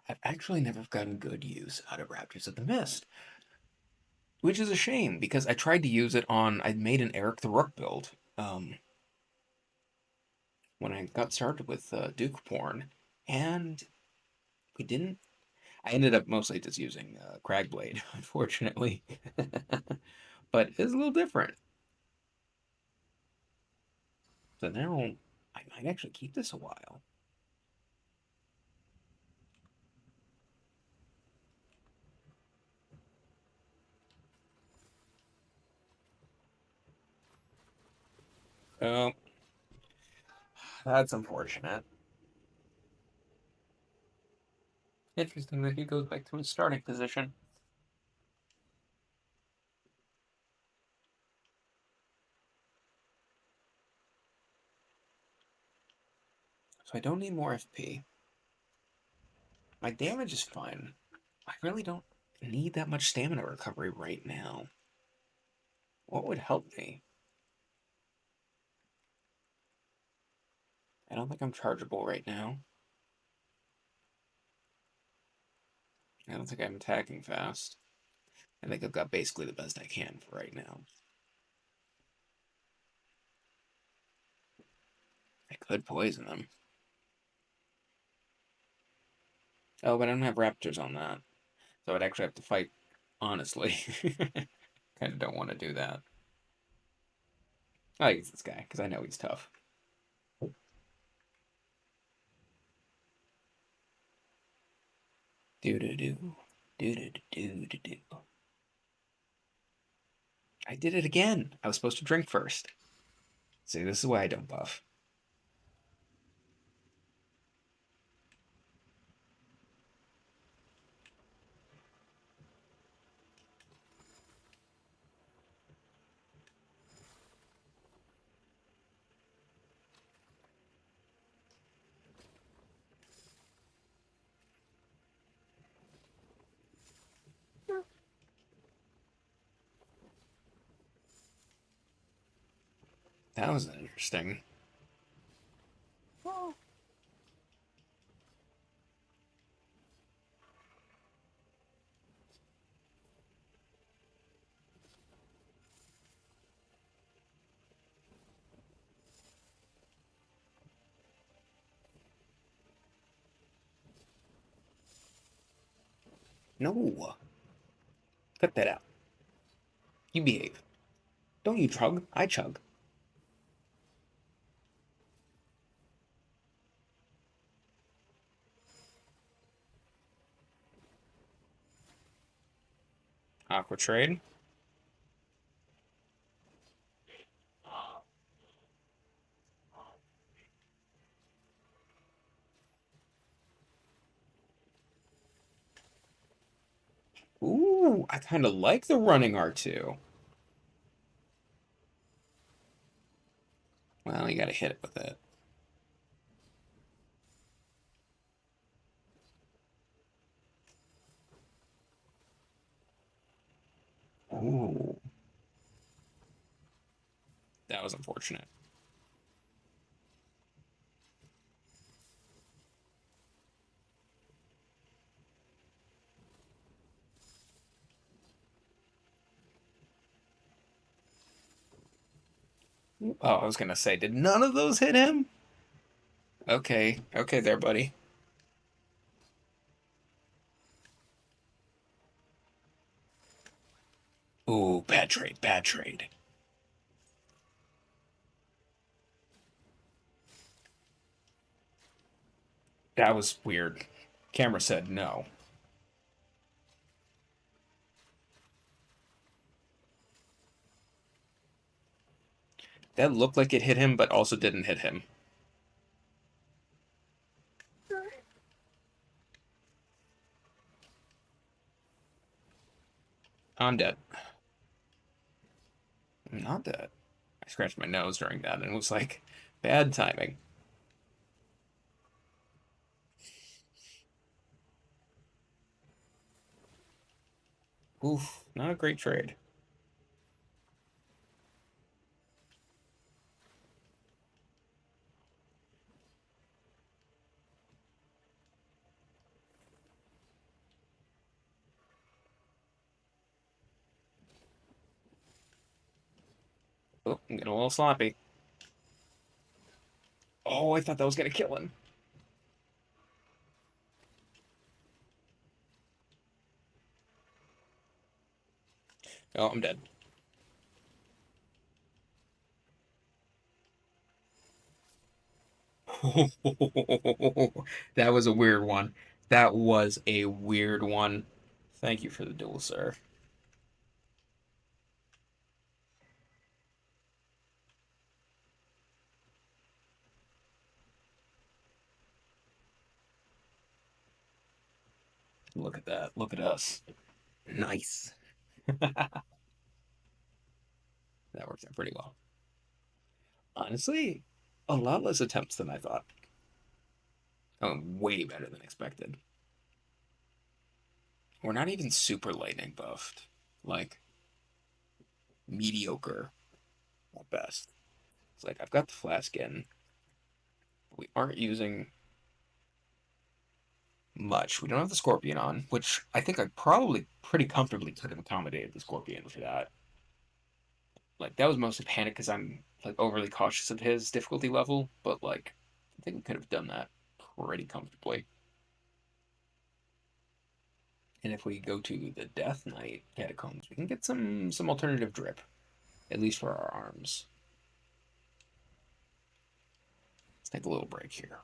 I've actually never gotten good use out of Raptors of the Mist, which is a shame because I tried to use it on. I made an Eric the Rook build when I got started with Duke Porn, and we didn't. I ended up mostly just using Cragblade, unfortunately, but it's a little different. So now I might actually keep this a while. Oh, that's unfortunate. Interesting that he goes back to his starting position. So I don't need more FP. My damage is fine. I really don't need that much stamina recovery right now. What would help me? I don't think I'm chargeable right now. I don't think I'm attacking fast. I think I've got basically the best I can for right now. I could poison them. Oh, but I don't have raptors on that. So I'd actually have to fight honestly. Kind of don't want to do that. I use this guy because I know he's tough. Do do do. Do do do do do. I did it again. I was supposed to drink first. See, this is why I don't buff. That was interesting. No, cut that out. You behave. Don't you chug? I chug. Aqua trade. Ooh, I kind of like the running R2. Well, you gotta hit it with it. Ooh, that was unfortunate. Oh, I was gonna say, did none of those hit him? Okay, okay there, buddy. Ooh, bad trade, bad trade. That was weird. Camera said no. That looked like it hit him, but also didn't hit him. I'm dead. I'm not dead. I scratched my nose during that and it was like, bad timing. Oof, not a great trade. Oh, I'm getting a little sloppy. Oh, I thought that was gonna kill him. Oh, I'm dead. That was a weird one. That was a weird one. Thank you for the duel, sir. Look at that. Look at us. Nice. That worked out pretty well. Honestly, a lot less attempts than I thought. Oh, way better than expected. We're not even super lightning buffed. Like, mediocre at best. It's like, I've got the flask in. We aren't using much. We don't have the scorpion on, which I think I probably pretty comfortably could have accommodated the scorpion for that. Like, that was mostly panic because I'm, like, overly cautious of his difficulty level, but, like, I think we could have done that pretty comfortably. And if we go to the Death Knight catacombs, we can get some alternative drip, at least for our arms. Let's take a little break here.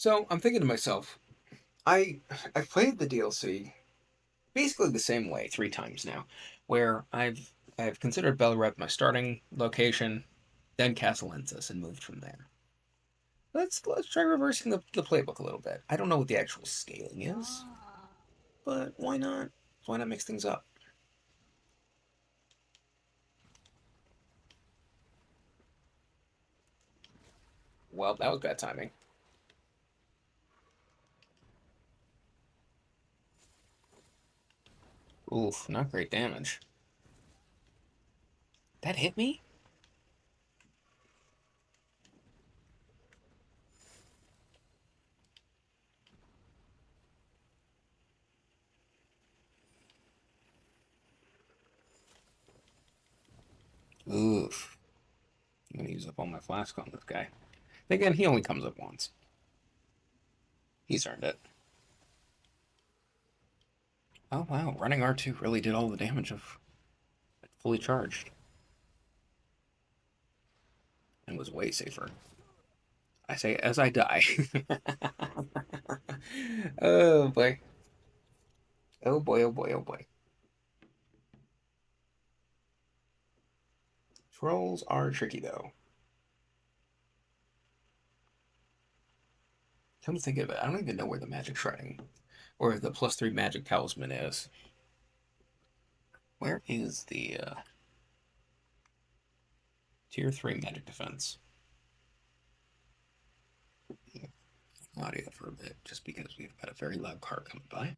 So I'm thinking to myself, I I've played the DLC basically the same way 3 times now, where I've considered Belrep my starting location, then Castellensis, and moved from there. Let's try reversing the playbook a little bit. I don't know what the actual scaling is, Ah. but why not? Why not mix things up? Well, that was bad timing. Oof, not great damage. That hit me? Oof. I'm gonna use up all my flask on this guy. Again, he only comes up once. He's earned it. Oh wow, running R2 really did all the damage of fully charged and was way safer. I say as I die. Oh boy. Oh boy, oh boy, oh boy. Trolls are tricky though. Come to think of it, I don't even know where the magic shredding or the +3 magic talisman is. Where is the tier 3 magic defense? Audio for a bit, just because we've got a very loud car coming by.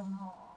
Ah.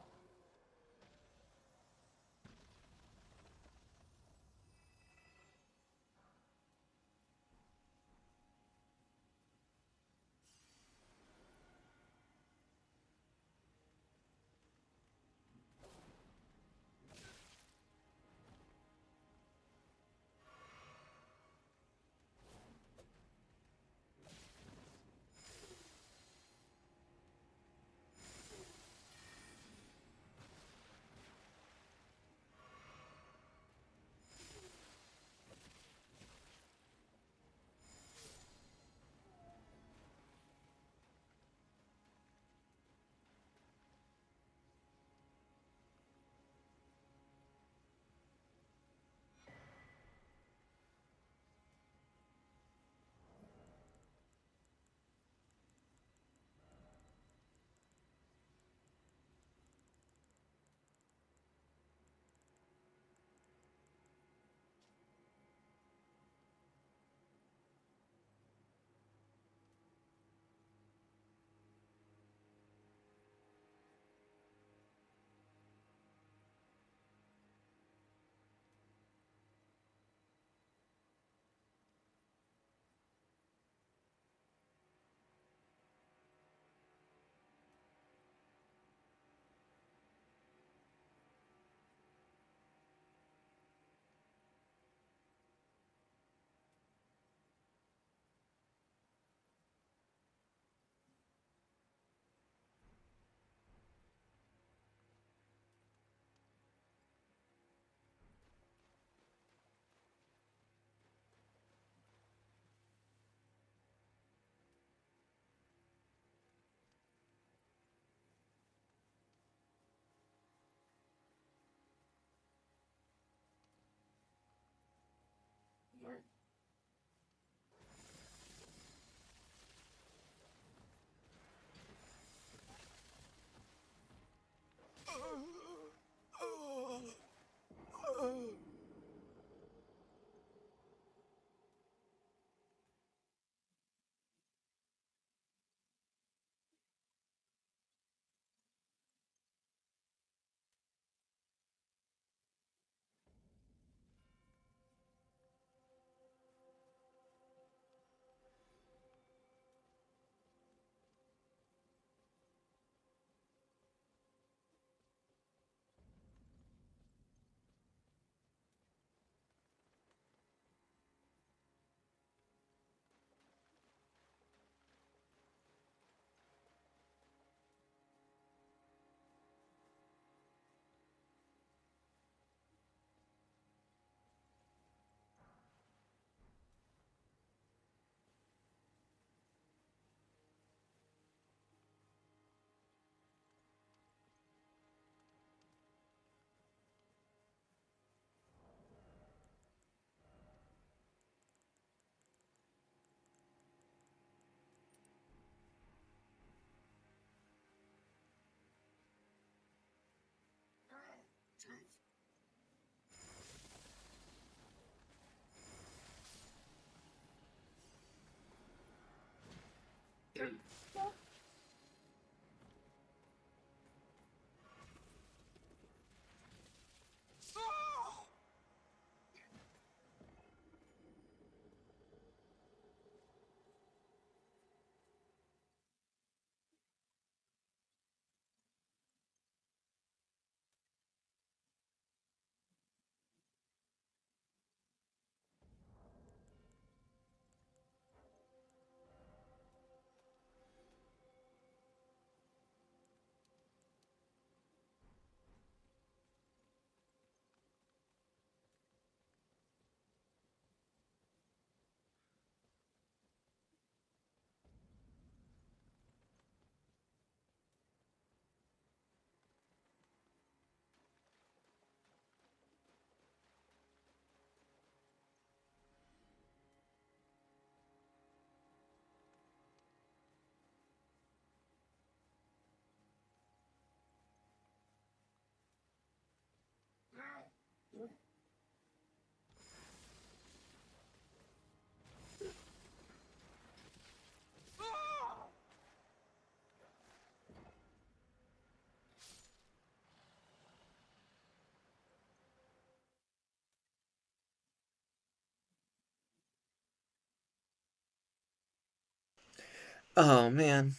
Oh man,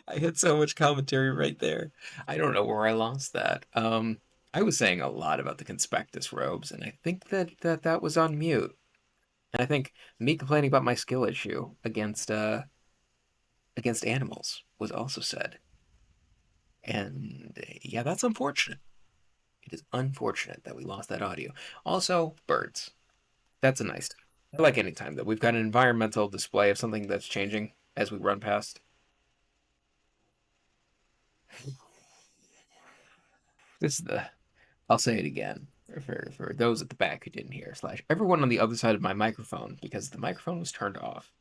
I had so much commentary right there. I don't know where I lost that. I was saying a lot about the conspectus robes, and I think that was on mute. And I think me complaining about my skill issue against animals was also said. And yeah, that's unfortunate. It is unfortunate that we lost that audio. Also, birds. That's a nice time. I like any time that we've got an environmental display of something that's changing as we run past. This is the I'll say it again for those at the back who didn't hear, slash everyone on the other side of my microphone because the microphone was turned off.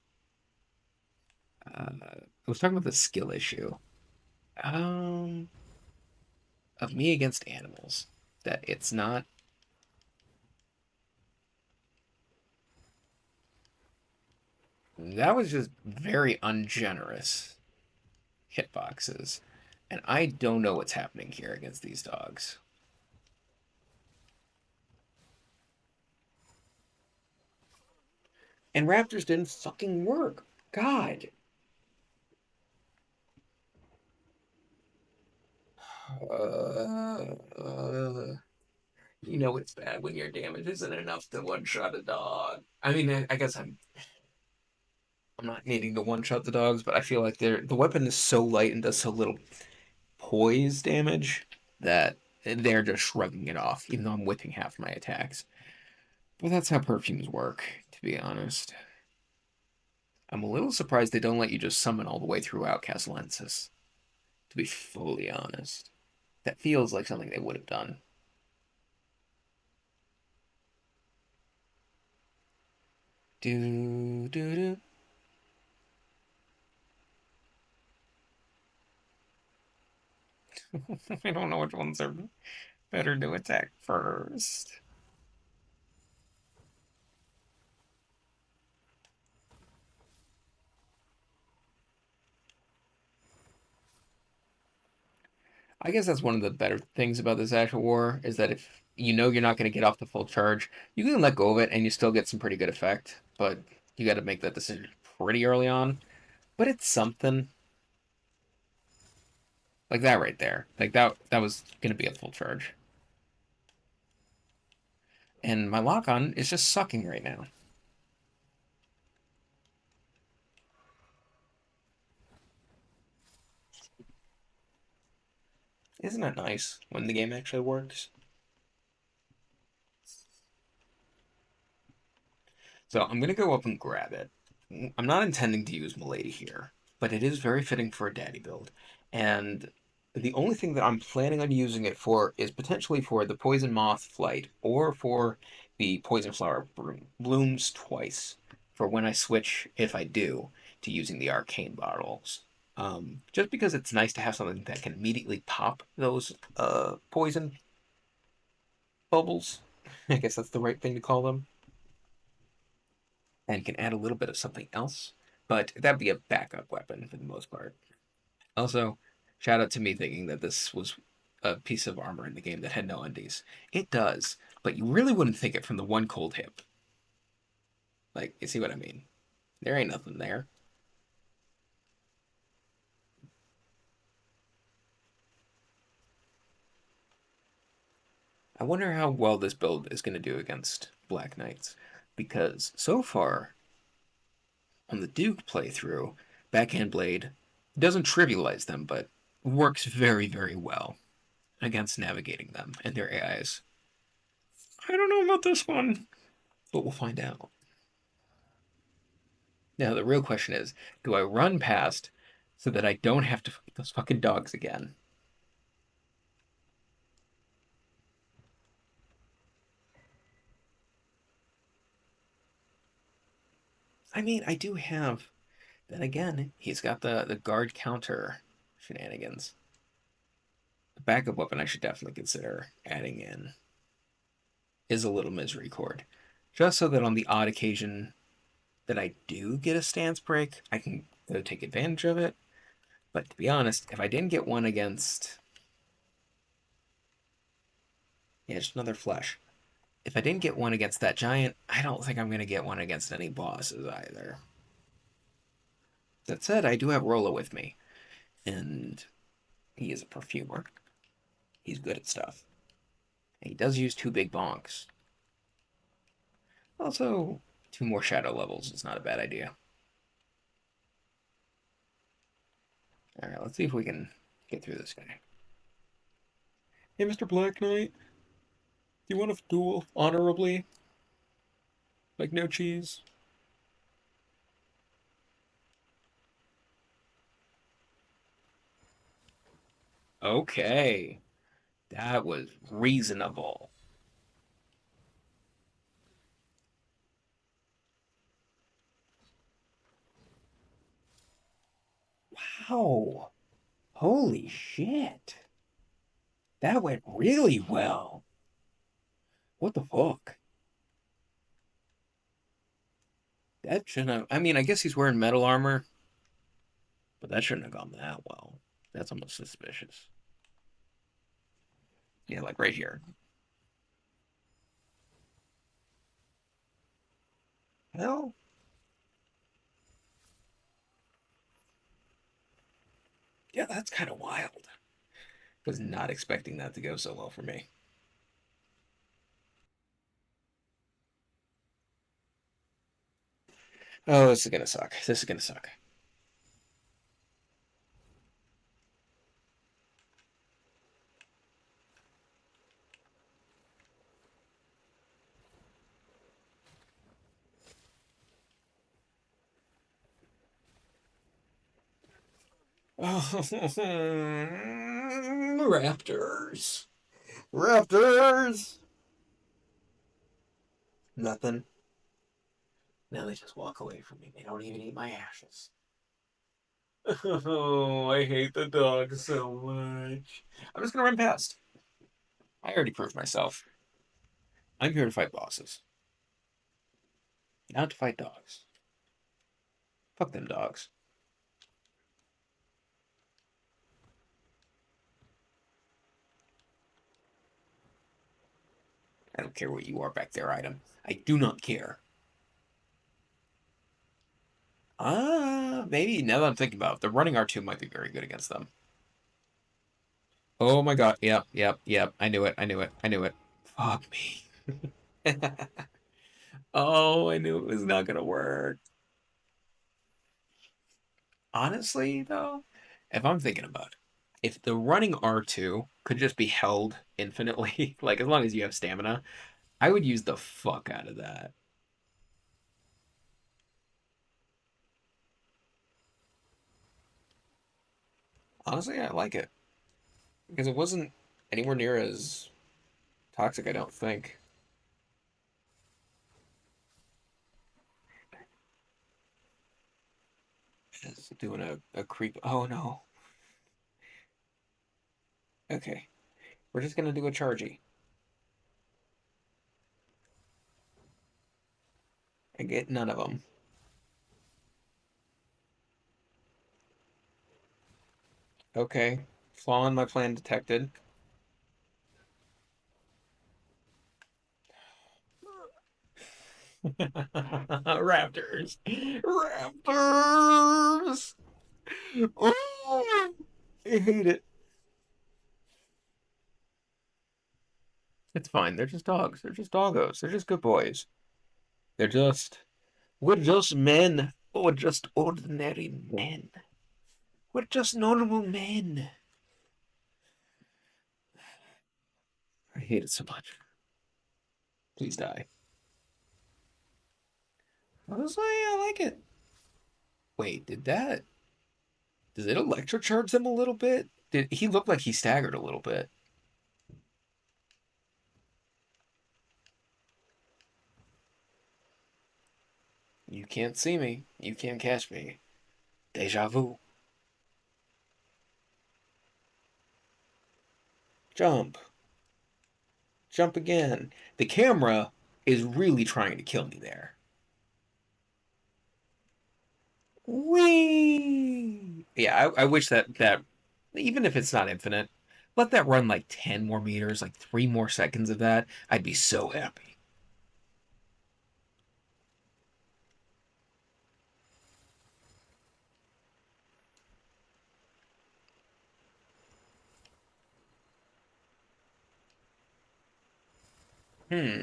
I was talking about the skill issue um, of me against animals. That it's not. That was just very ungenerous hitboxes, and I don't know what's happening here against these dogs. And raptors didn't fucking work. God. Uh, uh, you know it's bad when your damage isn't enough to one shot a dog. I mean, I guess I'm not needing to one shot the dogs, but I feel like the weapon is so light and does so little poise damage that they're just shrugging it off, even though I'm whipping half my attacks. But that's how perfumes work, to be honest. I'm a little surprised they don't let you just summon all the way throughout Castellensis, to be fully honest. That feels like something they would have done. Do do do. I don't know which ones are better to attack first. I guess that's one of the better things about this actual war is that if you know you're not going to get off the full charge, you can let go of it and you still get some pretty good effect. But you got to make that decision pretty early on. But it's something like that right there. Like that was going to be a full charge. And my lock on is just sucking right now. Isn't it nice when the game actually works? So I'm gonna go up and grab it. I'm not intending to use Milady here, but it is very fitting for a daddy build. And the only thing that I'm planning on using it for is potentially for the Poison Moth flight or for the Poison Flower blooms twice for when I switch, if I do, to using the arcane bottles. Just because it's nice to have something that can immediately pop those poison bubbles. I guess that's the right thing to call them. And can add a little bit of something else, but that'd be a backup weapon for the most part. Also, shout out to me thinking that this was a piece of armor in the game that had no undies. It does, but you really wouldn't think it from the one cold hip. Like, you see what I mean? There ain't nothing there. I wonder how well this build is going to do against Black Knights, because so far on the Duke playthrough, Backhand Blade doesn't trivialize them, but works very, very well against navigating them and their AIs. I don't know about this one, but we'll find out. Now, the real question is, do I run past so that I don't have to fight those fucking dogs again? I mean, I do have. Then again, he's got the guard counter shenanigans. The backup weapon I should definitely consider adding in is a little misery cord. Just so that on the odd occasion that I do get a stance break, I can go take advantage of it. But to be honest, if I didn't get one against, yeah, just another flesh. If I didn't get one against that giant, I don't think I'm going to get one against any bosses either. That said, I do have Rolla with me, and he is a perfumer. He's good at stuff. And he does use two big bonks. Also, two more shadow levels is not a bad idea. Alright, let's see if we can get through this guy. Hey, Mr. Black Knight, do you want to duel honorably? Like no cheese? Okay, that was reasonable. Wow. Holy shit. That went really well. What the fuck? That shouldn't have. I mean, I guess he's wearing metal armor, but that shouldn't have gone that well. That's almost suspicious. Yeah, like right here. Well, yeah, that's kind of wild. Was not expecting that to go so well for me. Oh, this is gonna suck. This is gonna suck. Oh, raptors. Raptors. Nothing. Now they just walk away from me. They don't even eat my ashes. Oh, I hate the dog so much. I'm just gonna run past. I already proved myself. I'm here to fight bosses, not to fight dogs. Fuck them dogs. I don't care what you are back there, item. I do not care. Maybe now that I'm thinking about it, the running R2 might be very good against them. Oh my god. Yep, yep, yep. I knew it. I knew it. I knew it. Fuck me. Oh, I knew it was not gonna work. Honestly, though, if I'm thinking about it, if the running R2 could just be held infinitely, like as long as you have stamina, I would use the fuck out of that. Honestly, I like it because it wasn't anywhere near as toxic, I don't think. As doing a creep. Oh no. Okay. We're just gonna do a chargy. I get none of them. Okay. Flaw in my plan detected. Raptors. Raptors. Oh, I hate it. It's fine. They're just dogs. They're just doggos. They're just good boys. They're just. We're just men. We're just ordinary men. We're just normal men. I hate it so much. Please die. Honestly, I like it. Wait, did that? Does it electrocharge them a little bit? Did he look like he staggered a little bit? You can't see me. You can't catch me. Deja vu. Jump. Jump again. The camera is really trying to kill me there. Whee! Yeah, I wish that even if it's not infinite, let that run like 10 more meters, like 3 more seconds of that. I'd be so happy. Hmm.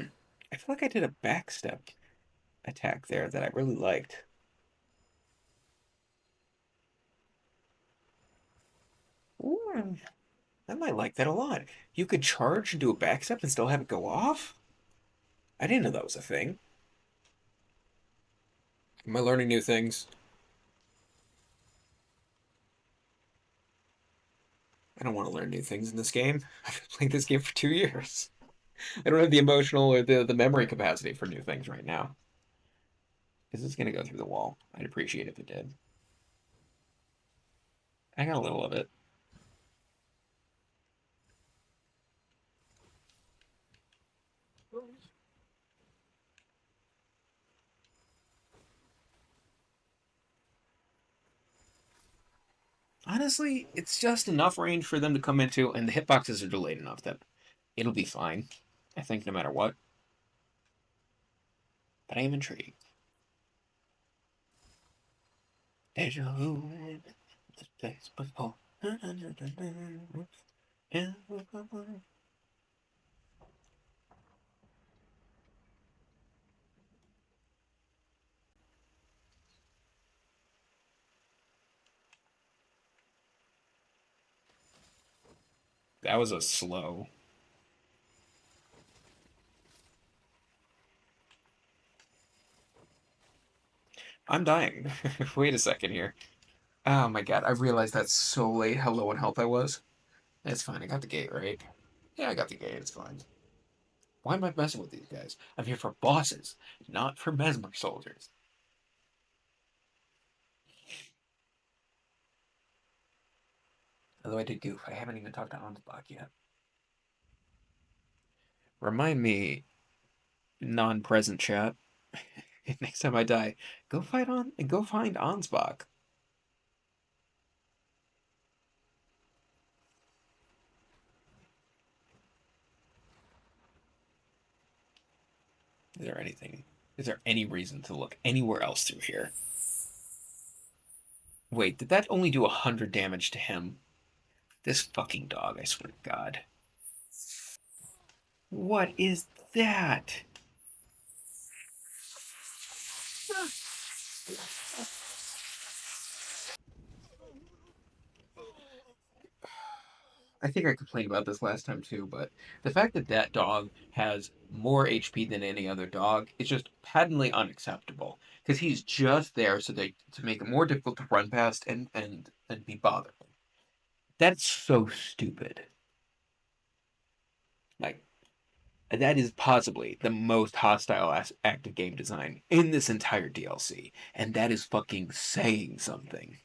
I feel like I did a backstep attack there that I really liked. Ooh, I might like that a lot. You could charge and do a backstep and still have it go off? I didn't know that was a thing. Am I learning new things? I don't want to learn new things in this game. I've been playing this game for 2 years. I don't have the emotional or the memory capacity for new things right now. Is this gonna go through the wall? I'd appreciate if it did. I got a little of it. Honestly, it's just enough range for them to come into, and the hitboxes are delayed enough that it'll be fine. I think no matter what. But I am intrigued. Deja vu. The place before. That was a slow. I'm dying. Wait a second here. Oh my god, I realized that's so late how low on health I was. It's fine, I got the gate, right? Yeah, I got the gate, it's fine. Why am I messing with these guys? I'm here for bosses, not for mesmer soldiers. Although I did goof. I haven't even talked to Ansbach yet. Remind me, non-present chat. Next time I die, go find Ansbach. Is there anything? Is there any reason to look anywhere else through here? Wait, did that only do 100 damage to him? This fucking dog, I swear to God. What is that? I think I complained about this last time too, but the fact that that dog has more HP than any other dog is just patently unacceptable. Because he's just there so they to make it more difficult to run past and be bothered. That's so stupid. Like that is possibly the most hostile act of game design in this entire DLC, and that is fucking saying something.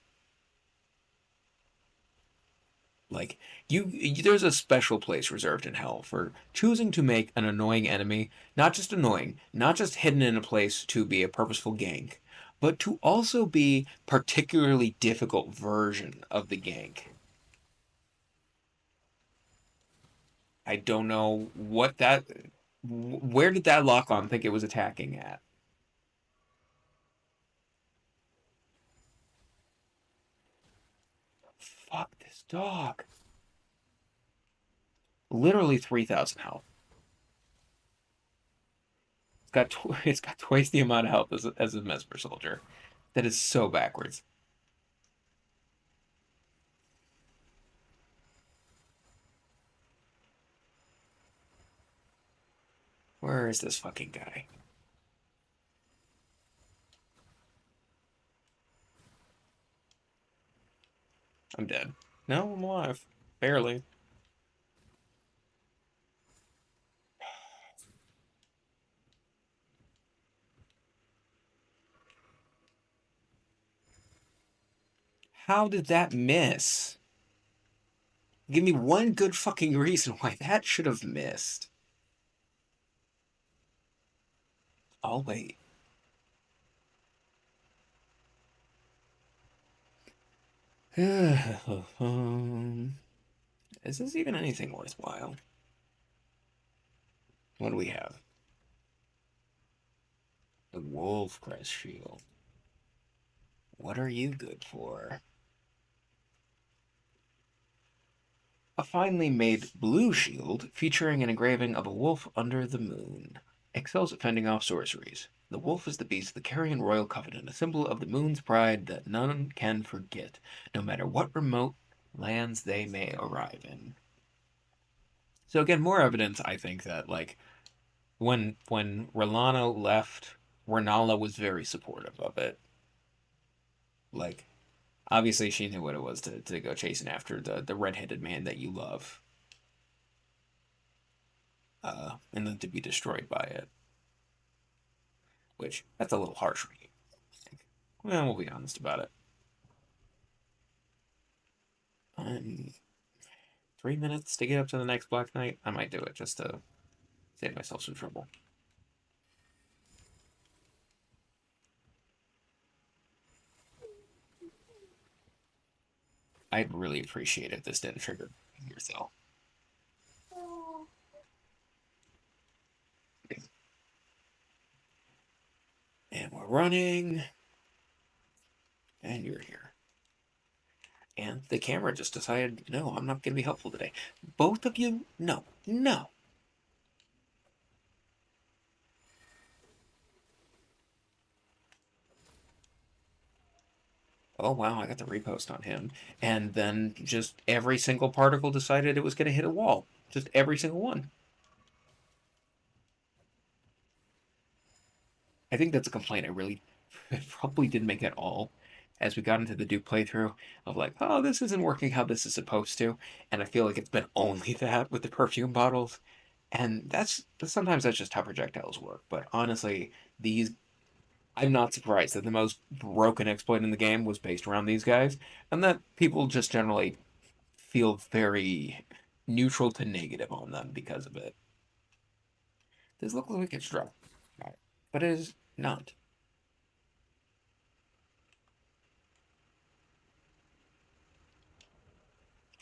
Like there's a special place reserved in hell for choosing to make an annoying enemy not just annoying, not just hidden in a place to be a purposeful gank, but to also be particularly difficult version of the gank. I don't know what that. Where did that lock on think it was attacking at? Fuck this dog. Literally 3,000 health. It's got twice the amount of health as a Mesmer soldier. That is so backwards. Where is this fucking guy? I'm dead. No, I'm alive. Barely. How did that miss? Give me one good fucking reason why that should have missed. I'll wait. Is this even anything worthwhile? What do we have? The Wolf Crest Shield. What are you good for? A finely made blue shield featuring an engraving of a wolf under the moon. Excels at fending off sorceries. The wolf is the beast of the Carrion Royal Covenant, a symbol of the moon's pride that none can forget, no matter what remote lands they may arrive in. So again, more evidence, I think, that like when Rolano left, Renala was very supportive of it. Like obviously she knew what it was to go chasing after the red-headed man that you love, and then to be destroyed by it. Which that's a little harsh for you, I think. Well, we'll be honest about it. Um, 3 minutes to get up to the next Black Knight. I might do it just to save myself some trouble. I'd really appreciate if this didn't trigger your cell. And we're running, and you're here. And the camera just decided, no, I'm not going to be helpful today. Both of you, no, no. Oh wow, I got the repost on him. And then just every single particle decided it was going to hit a wall. Just every single one. I think that's a complaint I really probably didn't make at all as we got into the Duke playthrough of like, oh, this isn't working how this is supposed to. And I feel like it's been only that with the perfume bottles. And that's sometimes that's just how projectiles work. But honestly, these I'm not surprised that the most broken exploit in the game was based around these guys, and that people just generally feel very neutral to negative on them because of it. This looks like it's dry, but it is not.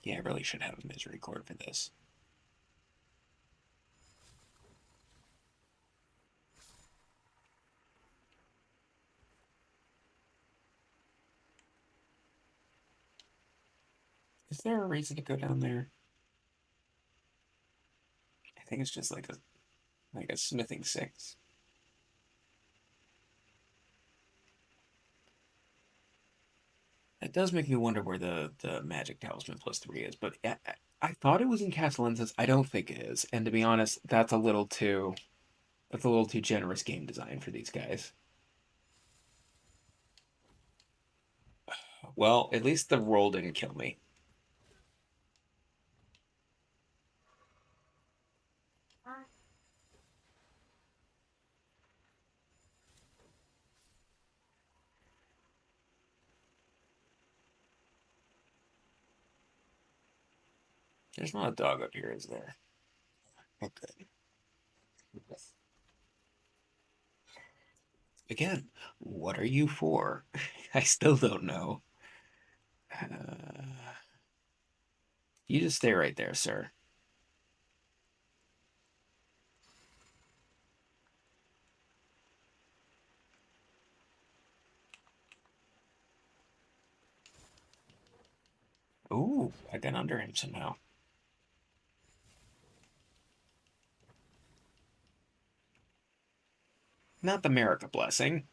Yeah, I really should have a misery cord for this. Is there a reason to go down there? I think it's just like a smithing six. It does make me wonder where the magic talisman +3 is, but I thought it was in Castellensis. I don't think it is, and to be honest, that's a little too generous game design for these guys. Well, at least the roll didn't kill me. There's not a dog up here, is there? Okay. Again, what are you for? I still don't know. You just stay right there, sir. Ooh, I got under him somehow. Not the America blessing.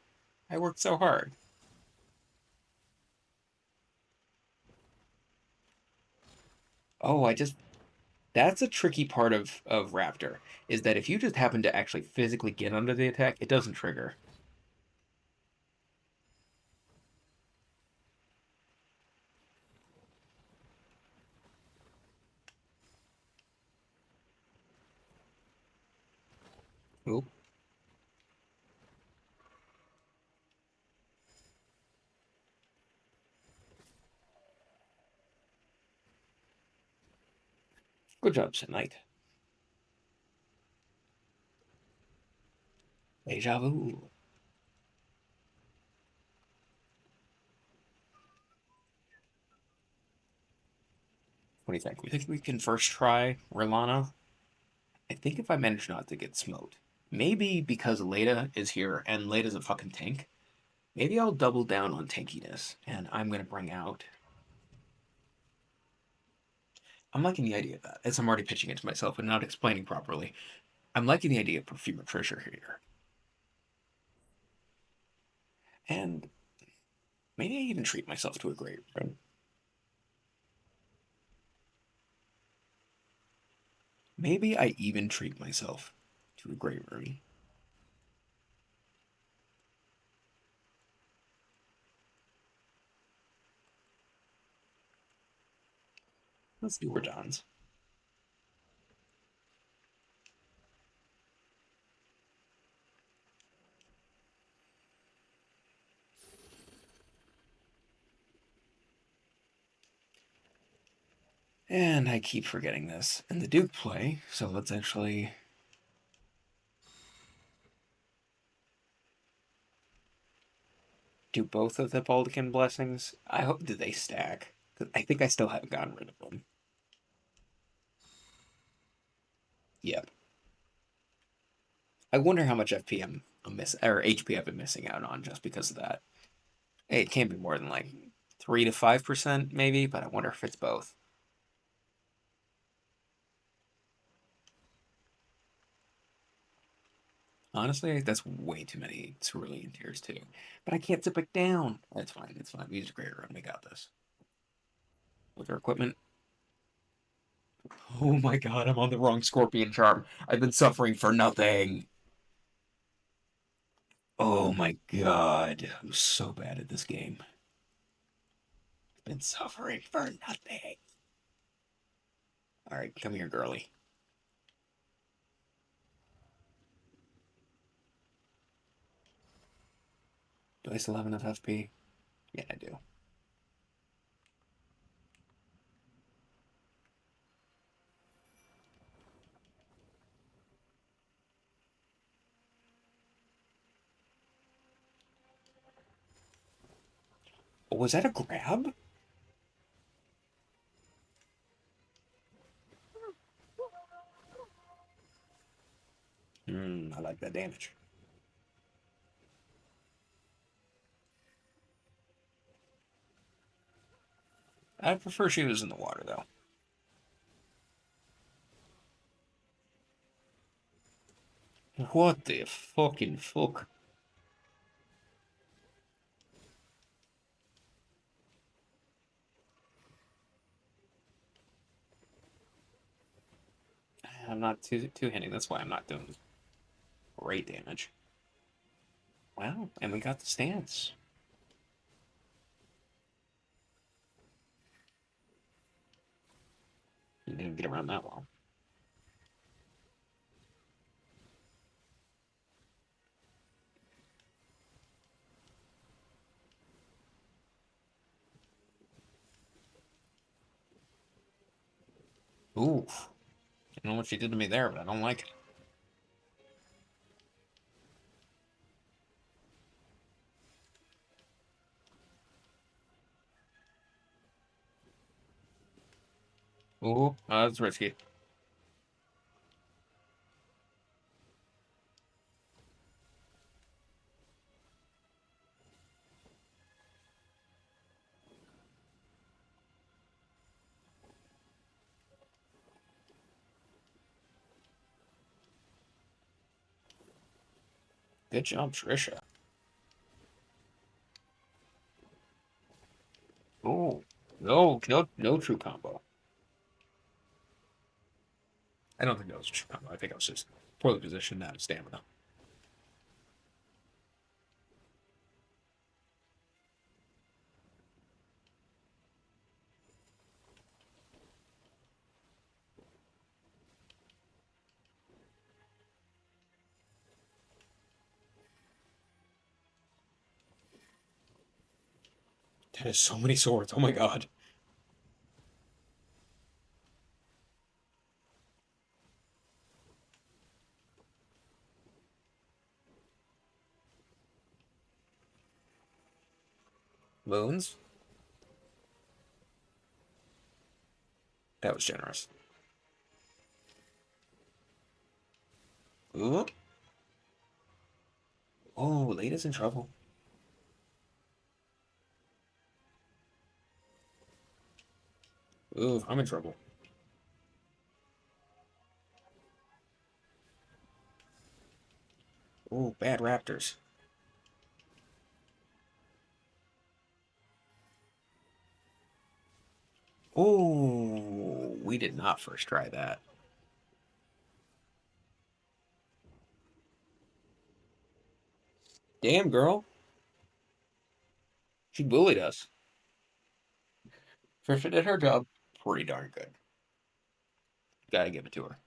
I worked so hard. Oh, I just that's a tricky part of Raptor, is that if you just happen to actually physically get under the attack, it doesn't trigger. Oop, good job, tonight. Deja vu. What do you think? We think we can first try Rilana? I think if I manage not to get smoked, maybe because Leda is here and Leda's a fucking tank, maybe I'll double down on tankiness and I'm gonna bring out. I'm liking the idea of that, as I'm already pitching it to myself and not explaining properly. I'm liking the idea of Perfume Treasure here. And maybe I even treat myself to a great run. Maybe I even treat myself to a great rune. Let's do Radon's. And I keep forgetting this. And the Duke play, so let's actually do both of the Baldecan blessings. I hope that they stack. I think I still haven't gotten rid of them. Yep. I wonder how much FP I'm miss or HP I've been missing out on just because of that. It can't be more than like 3 to 5% maybe, but I wonder if it's both. Honestly, that's way too many cerulean tears too. But I can't sit back down. That's fine. It's fine. We use a great run. We got this. With our equipment. Oh my god, I'm on the wrong scorpion charm. I've been suffering for nothing. Oh my god. I'm so bad at this game. I've been suffering for nothing. Alright, come here, girly. Do I still have enough FP? Yeah, I do. Was that a grab? I like that damage. I prefer she was in the water, though. What the fucking fuck? I'm not two-handing. That's why I'm not doing great damage. Wow, and we got the stance. You didn't get around that well. Ooh, I don't know what she did to me there, but I don't like it. Ooh, that's risky. Good job, Trisha. Ooh, no true combo. I don't think that was a true combo. I think I was just poorly positioned out of stamina. That is so many swords. Oh my god. Moons? That was generous. Ooh. Oh, Lada's in trouble. Ooh, I'm in trouble. Ooh, bad raptors. Ooh, we did not first try that. Damn, girl. She bullied us. Trisha did her job pretty darn good. Gotta give it to her.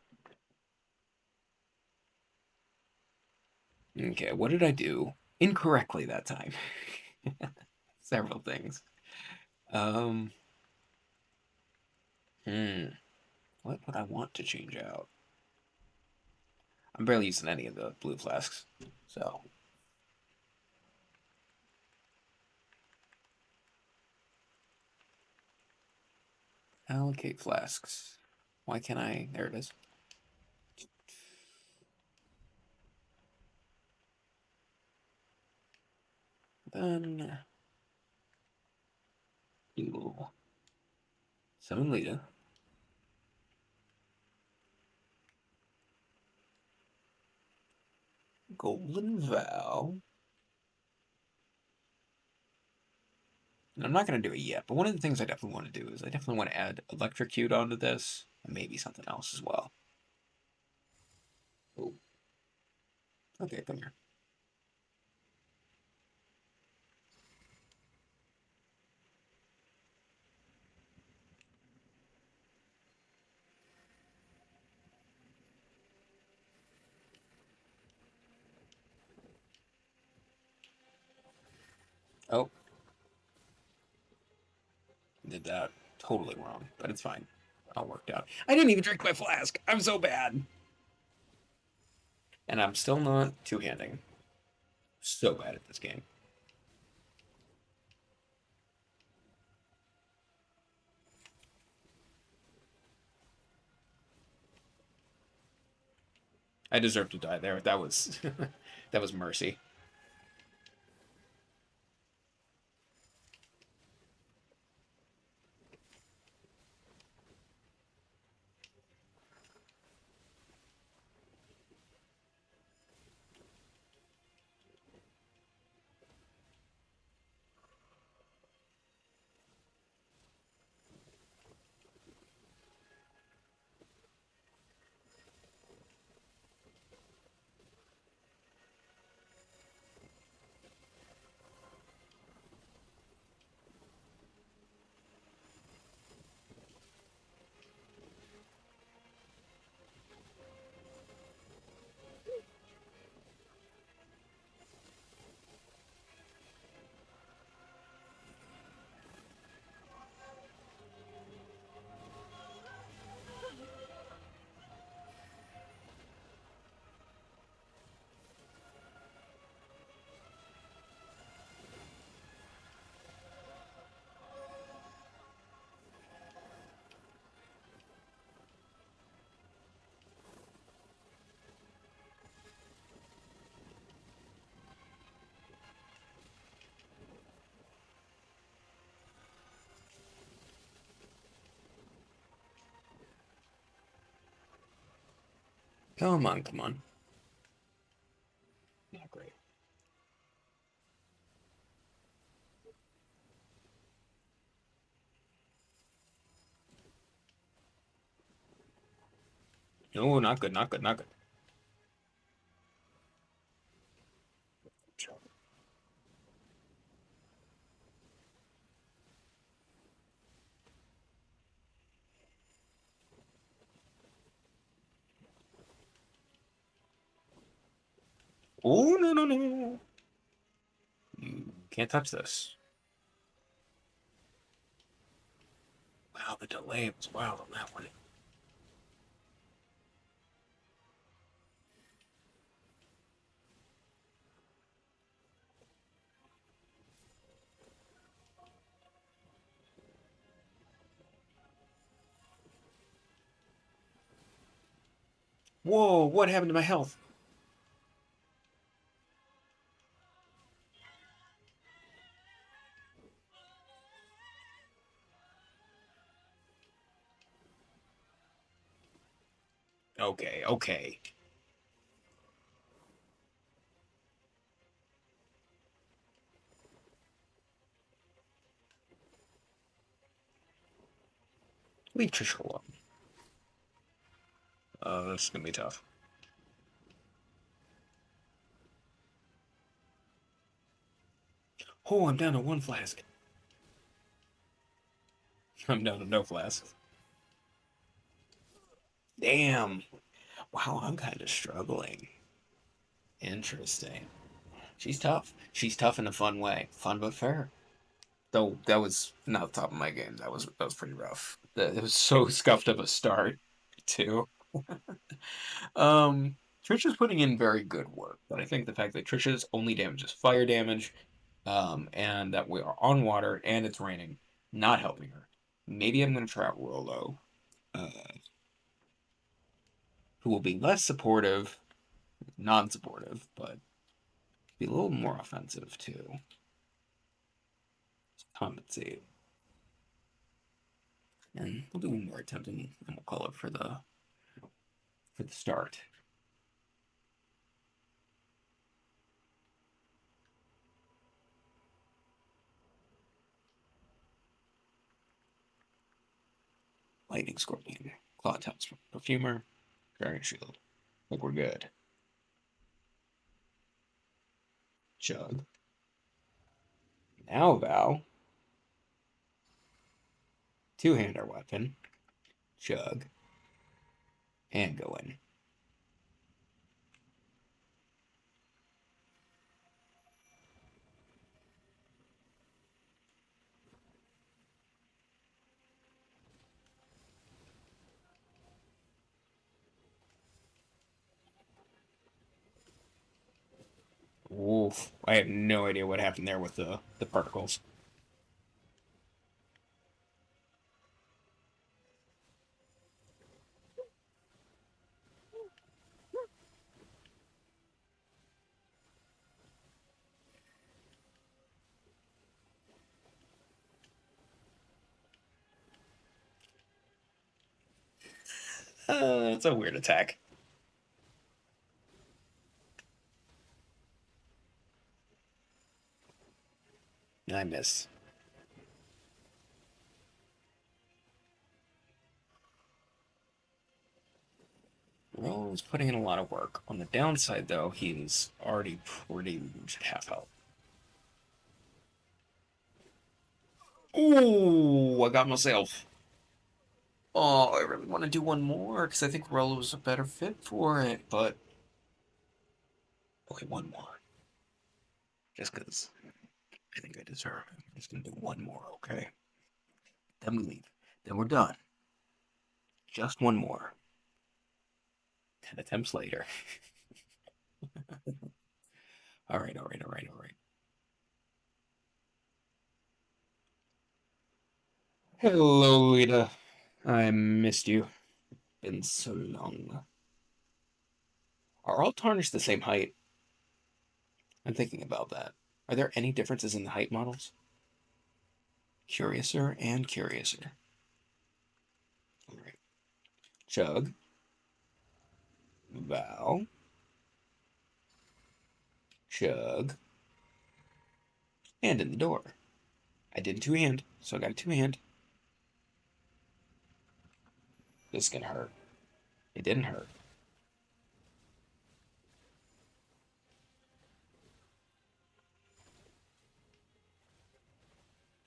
Okay, what did I do incorrectly that time? Several things. Um, hmm. What would I want to change out? I'm barely using any of the blue flasks. So, allocate flasks. Why can't I? There it is. Then, do summon Lita. Golden Vow. And I'm not going to do it yet, but one of the things I definitely want to do is I definitely want to add Electrocute onto this, and maybe something else as well. Oh, okay, come here. Oh, did that totally wrong, but it's fine. All worked out. I didn't even drink my flask. I'm so bad. And I'm still not two-handing. So bad at this game. I deserve to die there. That was that was mercy. Come on, come on. Not great. No, not good, not good, not good. Oh, no, no, no. You can't touch this. Wow, the delay was wild on that one. Whoa, what happened to my health? Okay, okay. Leave Trisha alone. This is gonna be tough. Oh, I'm down to one flask. I'm down to no flasks. Damn. Wow, I'm kind of struggling. Interesting. She's tough. She's tough in a fun way. Fun but fair. Though that was not the top of my game. That was pretty rough. It was so scuffed of a start, too. Trisha's putting in very good work, but I think the fact that Trisha's only damage is fire damage, and that we are on water and it's raining, not helping her. Maybe I'm gonna try out Rolo, uh, who will be less supportive, non-supportive, but be a little more offensive too. Compensate. And we'll do one more attempt and we'll call it for the start. Lightning Scorpion, Claw Tops, Perfumer, Dragon Shield. Look, we're good. Chug. Now Val. Two-hander weapon. Chug. And go in. Oof. I have no idea what happened there with the particles. That's a weird attack. I miss. Roll's putting in a lot of work. On the downside, though, he's already pretty much at half health. Ooh, I got myself. Oh, I really want to do one more because I think Rollo's a better fit for it. But okay, one more, just because I think I deserve it. I'm just gonna do one more, okay? Then we leave. Then we're done. Just one more. 10 attempts later. All right, all right, all right, all right. Hello, Lita. I missed you. Been so long. Are all tarnished the same height? I'm thinking about that. Are there any differences in the height models? Curiouser and curiouser. All right. Chug, bow, chug, and in the door. I did two hand, so I got a two hand. This is gonna hurt. It didn't hurt.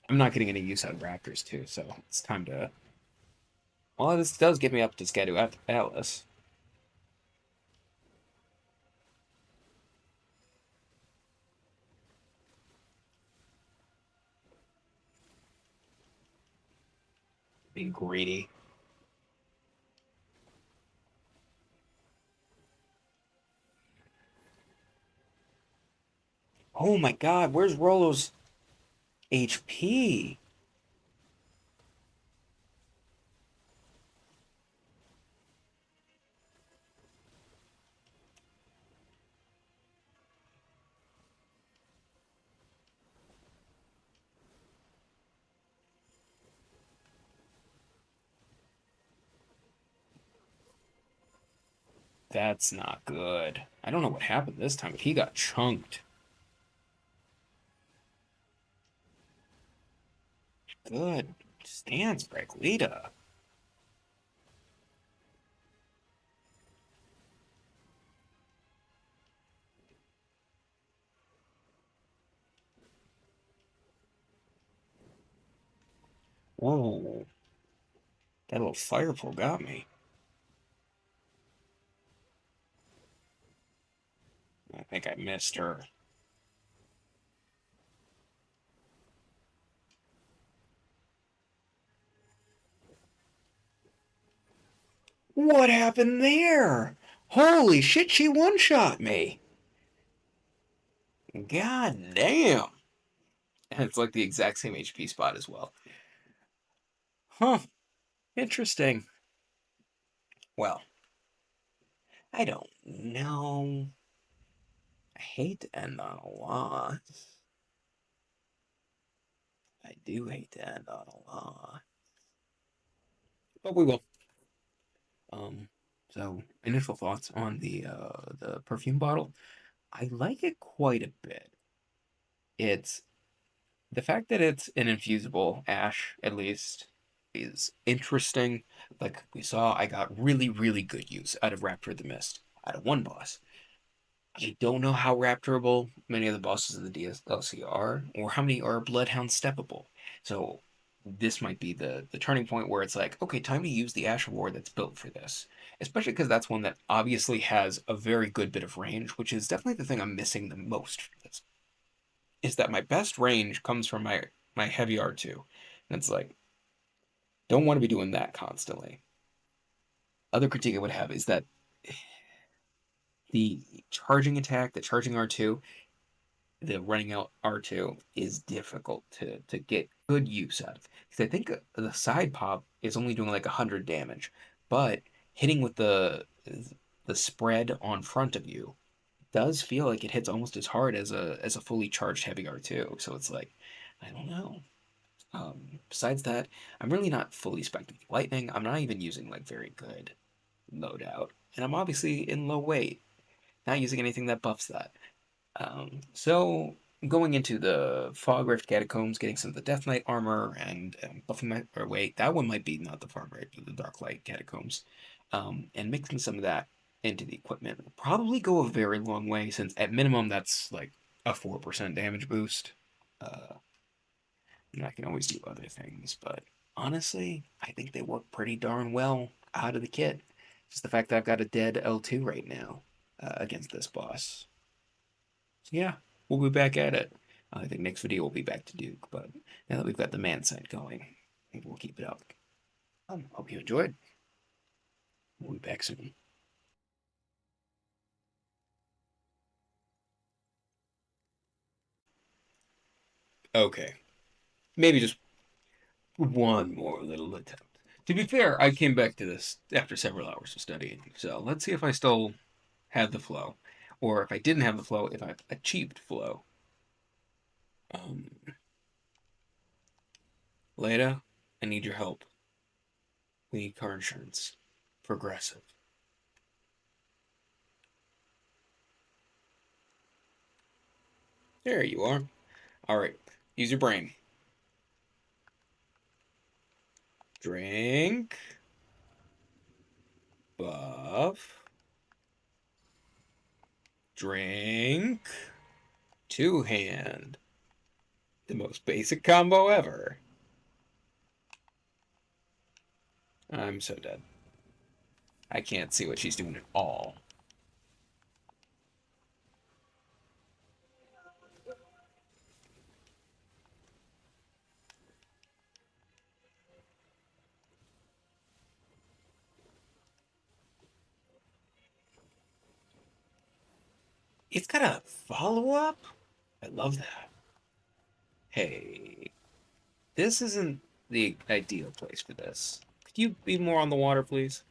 I'm not getting any use out of raptors too, so it's time to. Well, this does get me up to Skadu Atlas. Being greedy. Oh my God, where's Rolo's HP? That's not good. I don't know what happened this time, but he got chunked. Good stance, Breaklita. Whoa, that little fire pole got me. I think I missed her. What happened there? Holy shit, she one-shot me. God damn. And it's like the exact same HP spot as well. Huh, interesting. Well, I don't know. I hate to end on a loss. I do hate to end on a loss. But we will. Um, so initial thoughts on the perfume bottle. I like it quite a bit. It's the fact that it's an infusible ash, at least, is interesting. Like we saw, I got really, really good use out of Raptor the Mist out of one boss. I don't know how raptorable many of the bosses of the DLC are, or how many are Bloodhound steppable. So this might be the turning point where it's like, okay, time to use the Ash Award that's built for this. Especially because that's one that obviously has a very good bit of range, which is definitely the thing I'm missing the most for this. Is that my best range comes from my heavy R2. And it's like, don't want to be doing that constantly. Other critique I would have is that the charging attack, the charging R2, the running out R2 is difficult to get good use out of. Because I think the side pop is only doing like 100 damage, but hitting with the spread on front of you does feel like it hits almost as hard as a fully charged heavy R2. So it's like, I don't know. Besides that, I'm really not fully spec'd with lightning. I'm not even using like very good. no doubt. And I'm obviously in low weight, not using anything that buffs that. So going into the Fog Rift Catacombs, getting some of the Death Knight armor and buffing my or wait, that one might be not the Fog Rift, but the Dark Light Catacombs, and mixing some of that into the equipment will probably go a very long way since at minimum that's like a 4% damage boost. Uh, and I can always do other things, but honestly, I think they work pretty darn well out of the kit. Just the fact that I've got a dead L2 right now against this boss. So yeah, we'll be back at it. I think next video we'll be back to Duke, but now that we've got the man side going, maybe we'll keep it up. Hope you enjoyed. We'll be back soon. Okay, maybe just one more little attempt. To be fair, I came back to this after several hours of studying, so let's see if I still have the flow, or if I didn't have the flow, if I've achieved flow. Um, Leda, I need your help. We need car insurance. Progressive. There you are. All right, use your brain. Drink. Buff. Drink. Two hand. The most basic combo ever. I'm so dead. I can't see what she's doing at all. It's got a follow up? I love that. Hey, this isn't the ideal place for this. Could you be more on the water, please?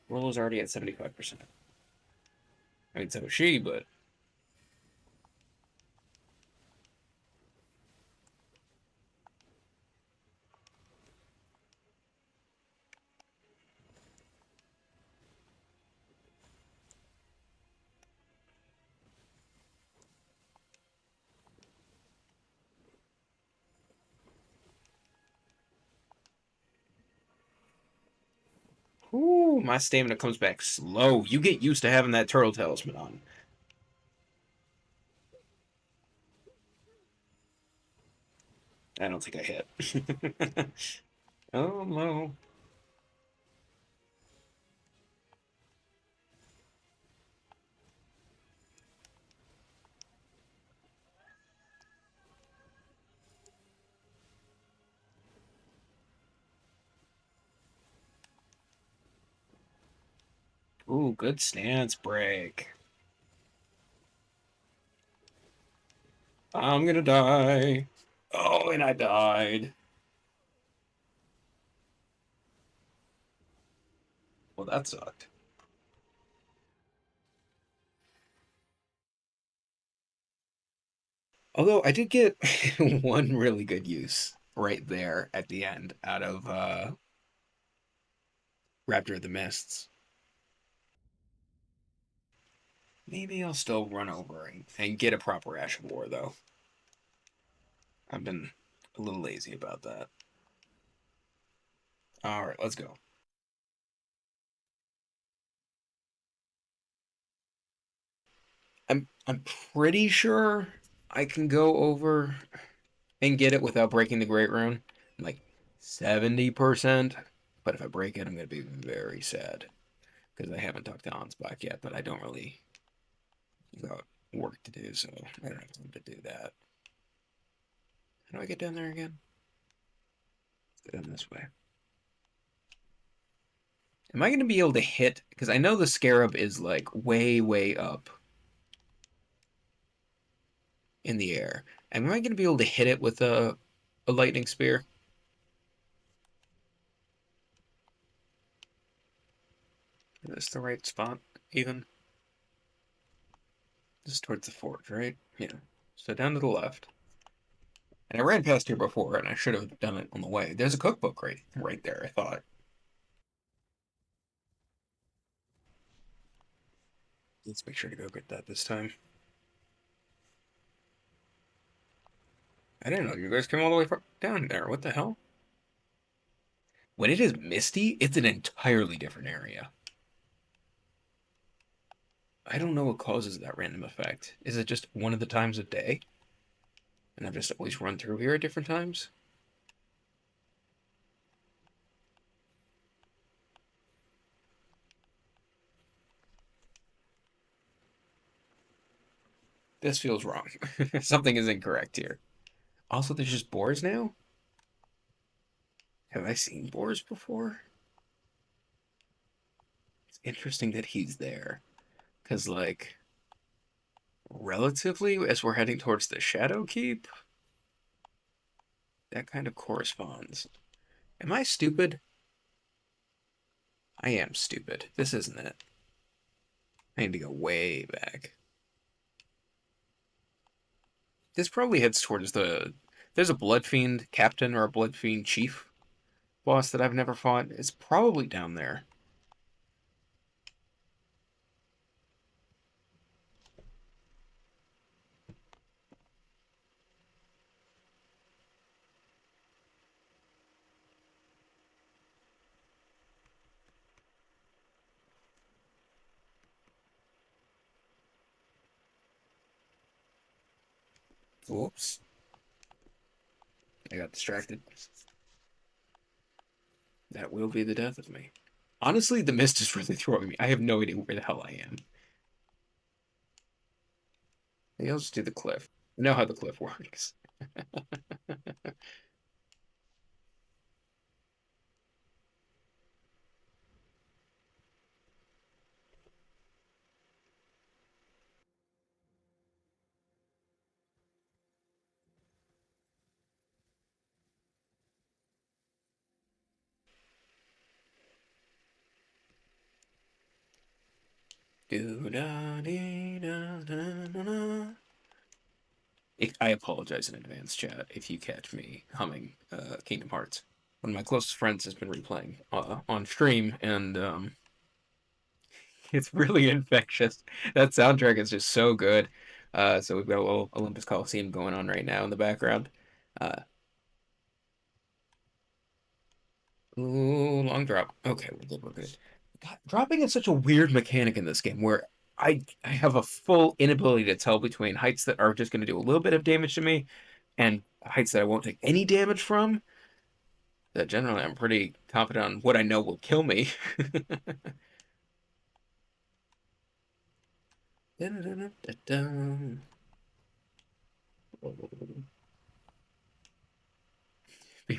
Rollo's already at 75%. I mean, so is she, but. Ooh, my stamina comes back slow. You get used to having that turtle talisman on. I don't think I hit. Oh no. Ooh, good stance break. I'm gonna die. Oh, and I died. Well, that sucked. Although I did get one really good use right there at the end out of Raptor of the Mists. Maybe I'll still run over and get a proper Ash of War, though. I've been a little lazy about that. All right, let's go. I'm pretty sure I can go over and get it without breaking the Great Rune. I'm like 70%. But if I break it, I'm going to be very sad because I haven't talked to Ansbach yet, but I don't really got work to do, so I don't have time to do that. How do I get down there again? Go down this way. Am I going to be able to hit? Because I know the Scarab is like way, way up in the air. Am I going to be able to hit it with a lightning spear? Is this the right spot, even? Just towards the forge, right? Yeah. So down to the left. And I ran past here before, and I should have done it on the way. There's a cookbook right there, I thought. Let's make sure to go get that this time. I didn't know you guys came all the way down there. What the hell? When it is misty, it's an entirely different area. I don't know what causes that random effect. Is it just one of the times of day? And I've just always run through here at different times? This feels wrong. Something is incorrect here. Also, there's just boars now? Have I seen boars before? It's interesting that he's there. Because, like, relatively, as we're heading towards the Shadow Keep, that kind of corresponds. Am I stupid? I am stupid. This isn't it. I need to go way back. This probably heads towards the... There's a Blood Fiend captain or a Blood Fiend chief boss that I've never fought. It's probably down there. Whoops. I got distracted. That will be the death of me. Honestly, the mist is really throwing me. I have no idea where the hell I am. Maybe I'll just do the cliff. I know how the cliff works. I apologize in advance, chat, if you catch me humming Kingdom Hearts. One of my closest friends has been replaying on stream, and it's really infectious. That soundtrack is just so good. So we've got a little Olympus Coliseum going on right now in the background. Uh, Ooh, long drop. Okay, we're good, we're good. God, dropping is such a weird mechanic in this game where I have a full inability to tell between heights that are just going to do a little bit of damage to me and heights that I won't take any damage from. That generally I'm pretty confident on what I know will kill me.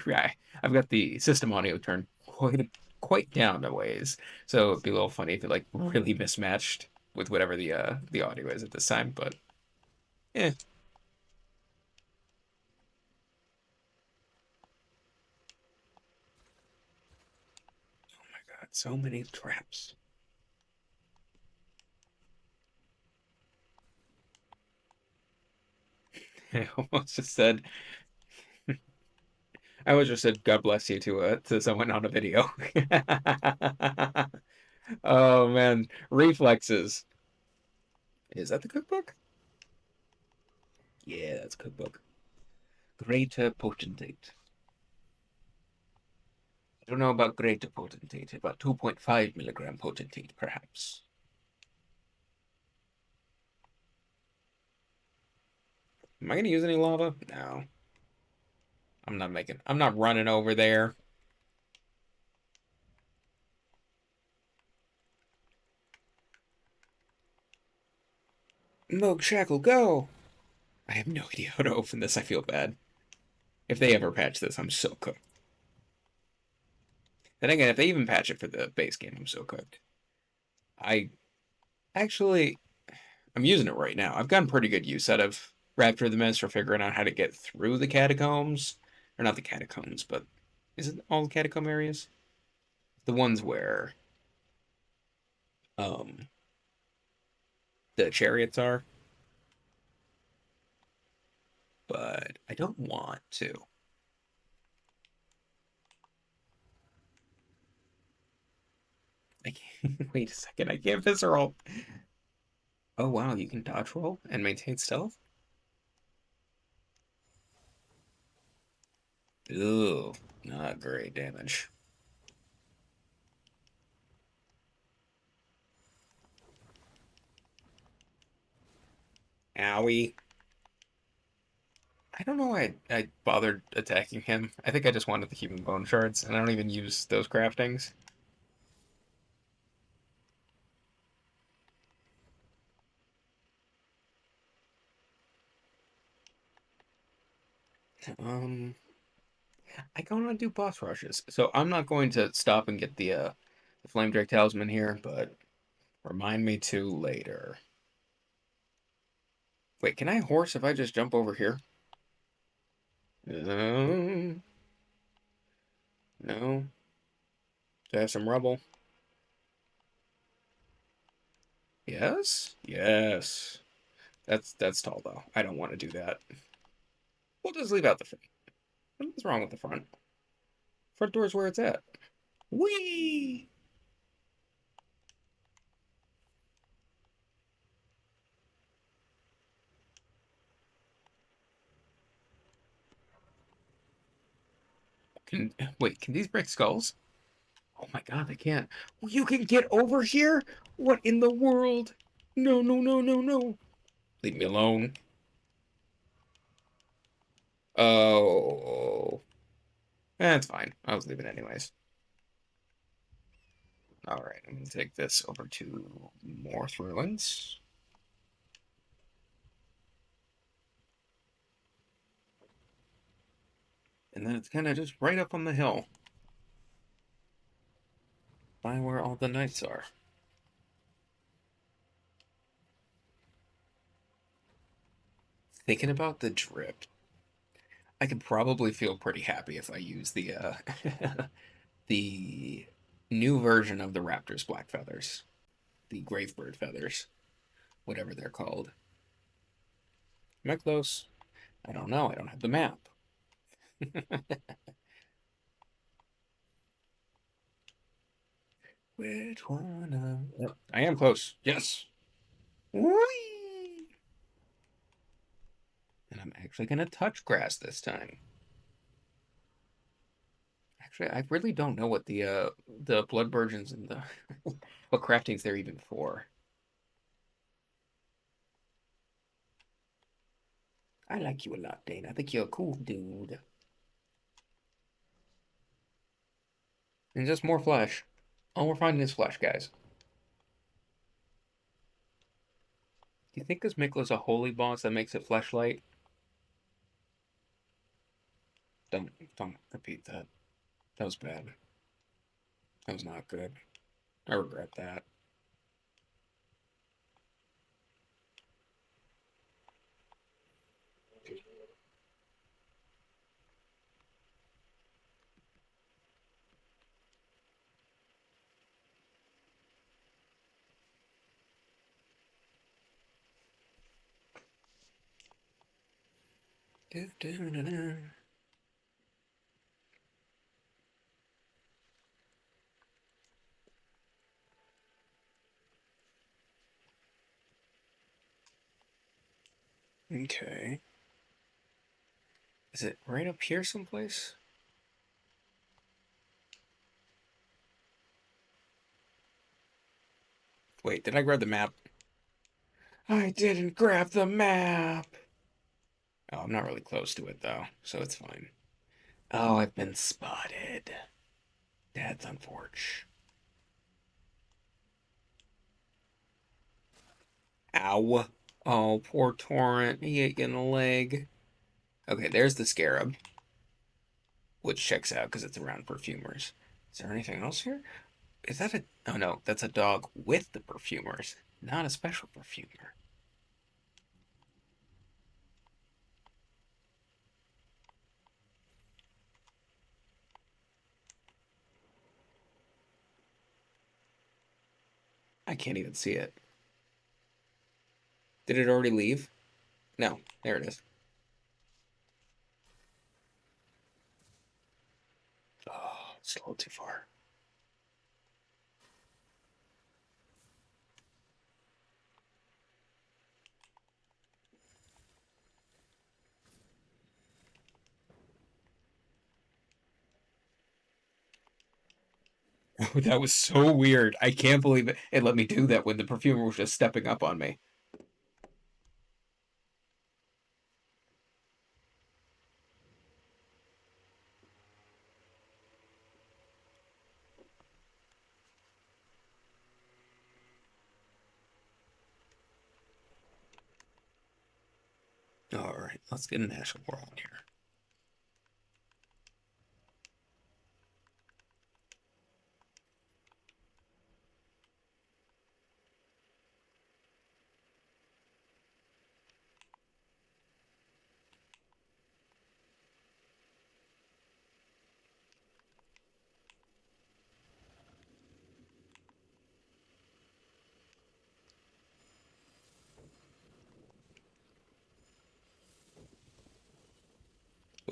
Right. I've got the system audio turned quite down a ways, so it'd be a little funny if it like really mismatched with whatever the audio is at this time. But yeah, God, so many traps. I almost just said I almost just said God bless you to someone on a video. Oh man, reflexes. Is that the cookbook? Yeah, that's cookbook. Greater potentate. I don't know about greater potentate, about 2.5 milligram potentate, perhaps. Am I gonna use any lava? No. I'm not running over there. Moog Shackle, go! I have no idea how to open this. I feel bad. If they ever patch this, I'm so cooked. Then again, if they even patch it for the base game, I'm so cooked. I actually, I'm using it right now. I've gotten pretty good use out of Raptor the Mist for figuring out how to get through the catacombs. Or not the catacombs, but is it all the catacomb areas? The ones where um the chariots are. But I don't want to. I can't, wait a second, I can't visceral. Oh wow, you can dodge roll and maintain stealth? Ooh, not great damage. Owie. I don't know why I bothered attacking him. I think I just wanted the human bone shards, and I don't even use those craftings. Um, I don't want to do boss rushes, so I'm not going to stop and get the Flame Drake Talisman here, but remind me to later. Wait, can I horse if I just jump over here? No, no. Do I have some rubble? Yes, yes. That's tall though. I don't want to do that. We'll just leave out the front. What's wrong with the front? Front door's where it's at. Whee! Can wait? Can these break skulls? Oh my god, they can't. You can get over here? What in the world? No, no, no, no, no. Leave me alone. Oh, that's fine. I was leaving anyways. All right, I'm gonna take this over to Morth Ruins, and then it's kind of just right up on the hill by where all the knights are. Thinking about the drip, I could probably feel pretty happy if I use the the new version of the Raptor's black feathers, the Gravebird feathers, whatever they're called. Am I close? I don't know. I don't have the map. Which one of... Yep, I am close. Yes. Whee! And I'm actually going to touch grass this time. Actually, I really don't know what the blood burgeons and the what craftings they're even for. I like you a lot, Dane. I think you're a cool dude. And just more flesh. All we're finding is flesh, guys. Do you think this Mikla's a holy boss that makes it fleshlight? Don't repeat that. That was bad. That was not good. I regret that. Okay. Is it right up here someplace? Wait, did I grab the map? I didn't grab the map. Oh, I'm not really close to it though, so it's fine. Oh, I've been spotted. That's unfortunate. Ow. Oh, poor Torrent. He ain't getting a leg. Okay, there's the Scarab, which checks out because it's around perfumers. Is there anything else here? Is that a... Oh no, that's a dog with the perfumers, not a special perfumer. I can't even see it. Did it already leave? No, there it is. Oh, it's a little too far. That was so weird. I can't believe it let me do that when the perfumer was just stepping up on me. All right, let's get an actual roll on here.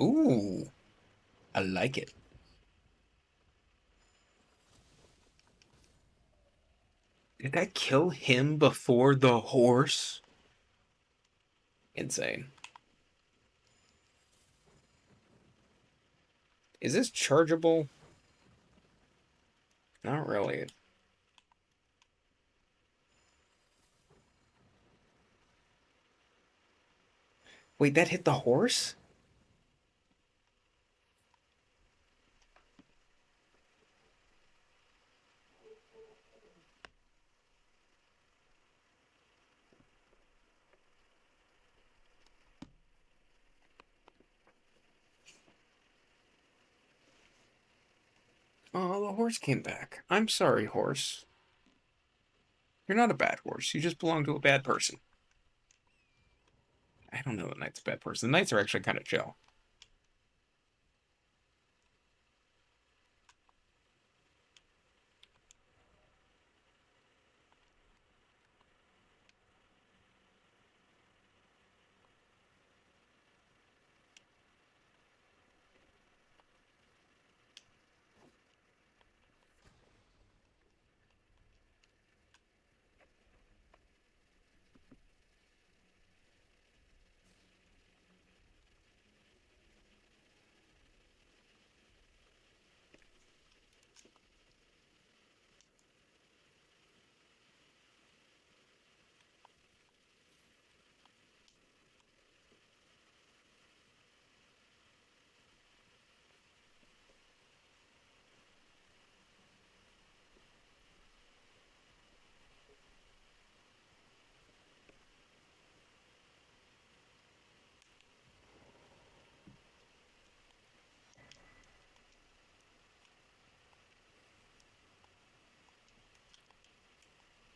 Ooh, I like it. Did I kill him before the horse? Insane. Is this chargeable? Not really. Wait, that hit the horse? Oh, the horse came back. I'm sorry, horse. You're not a bad horse. You just belong to a bad person. I don't know the knight's a bad person. The knights are actually kind of chill.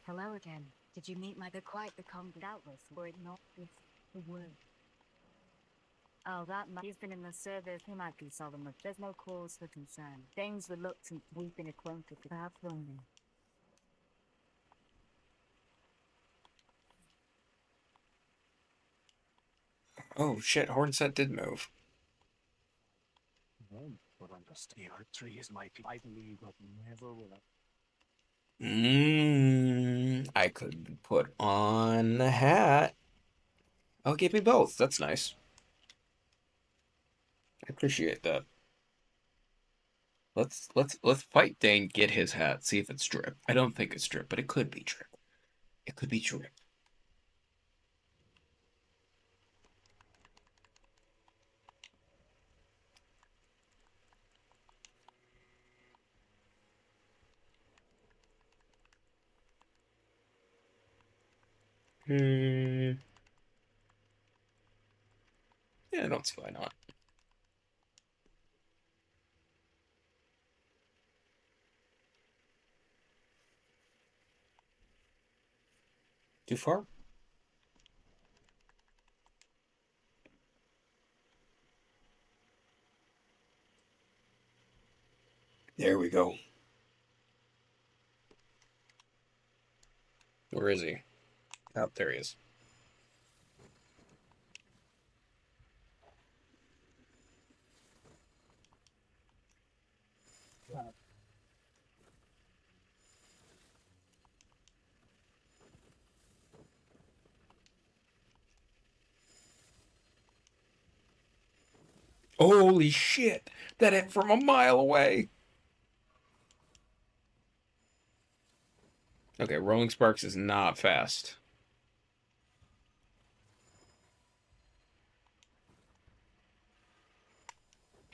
Hello again. Did you meet my the quite the calm doubtless were it not this the word? Oh, he's been in the service. He might be solemn. There's no cause for concern. Dane's reluctant. We've been acquainted with our throne. Oh shit, Hornset did move. But understand our tree is mighty. I believe but never will. I could put on the hat. Oh, give me both. That's nice. I appreciate that. Let's fight Dane, get his hat, see if it's drip. I don't think it's drip, but it could be drip. It could be drip. Hmm. Yeah, I don't see why not. Too far? There we go. Where is he? Oh, there he is. Holy shit! That hit from a mile away! Okay, Rolling Sparks is not fast.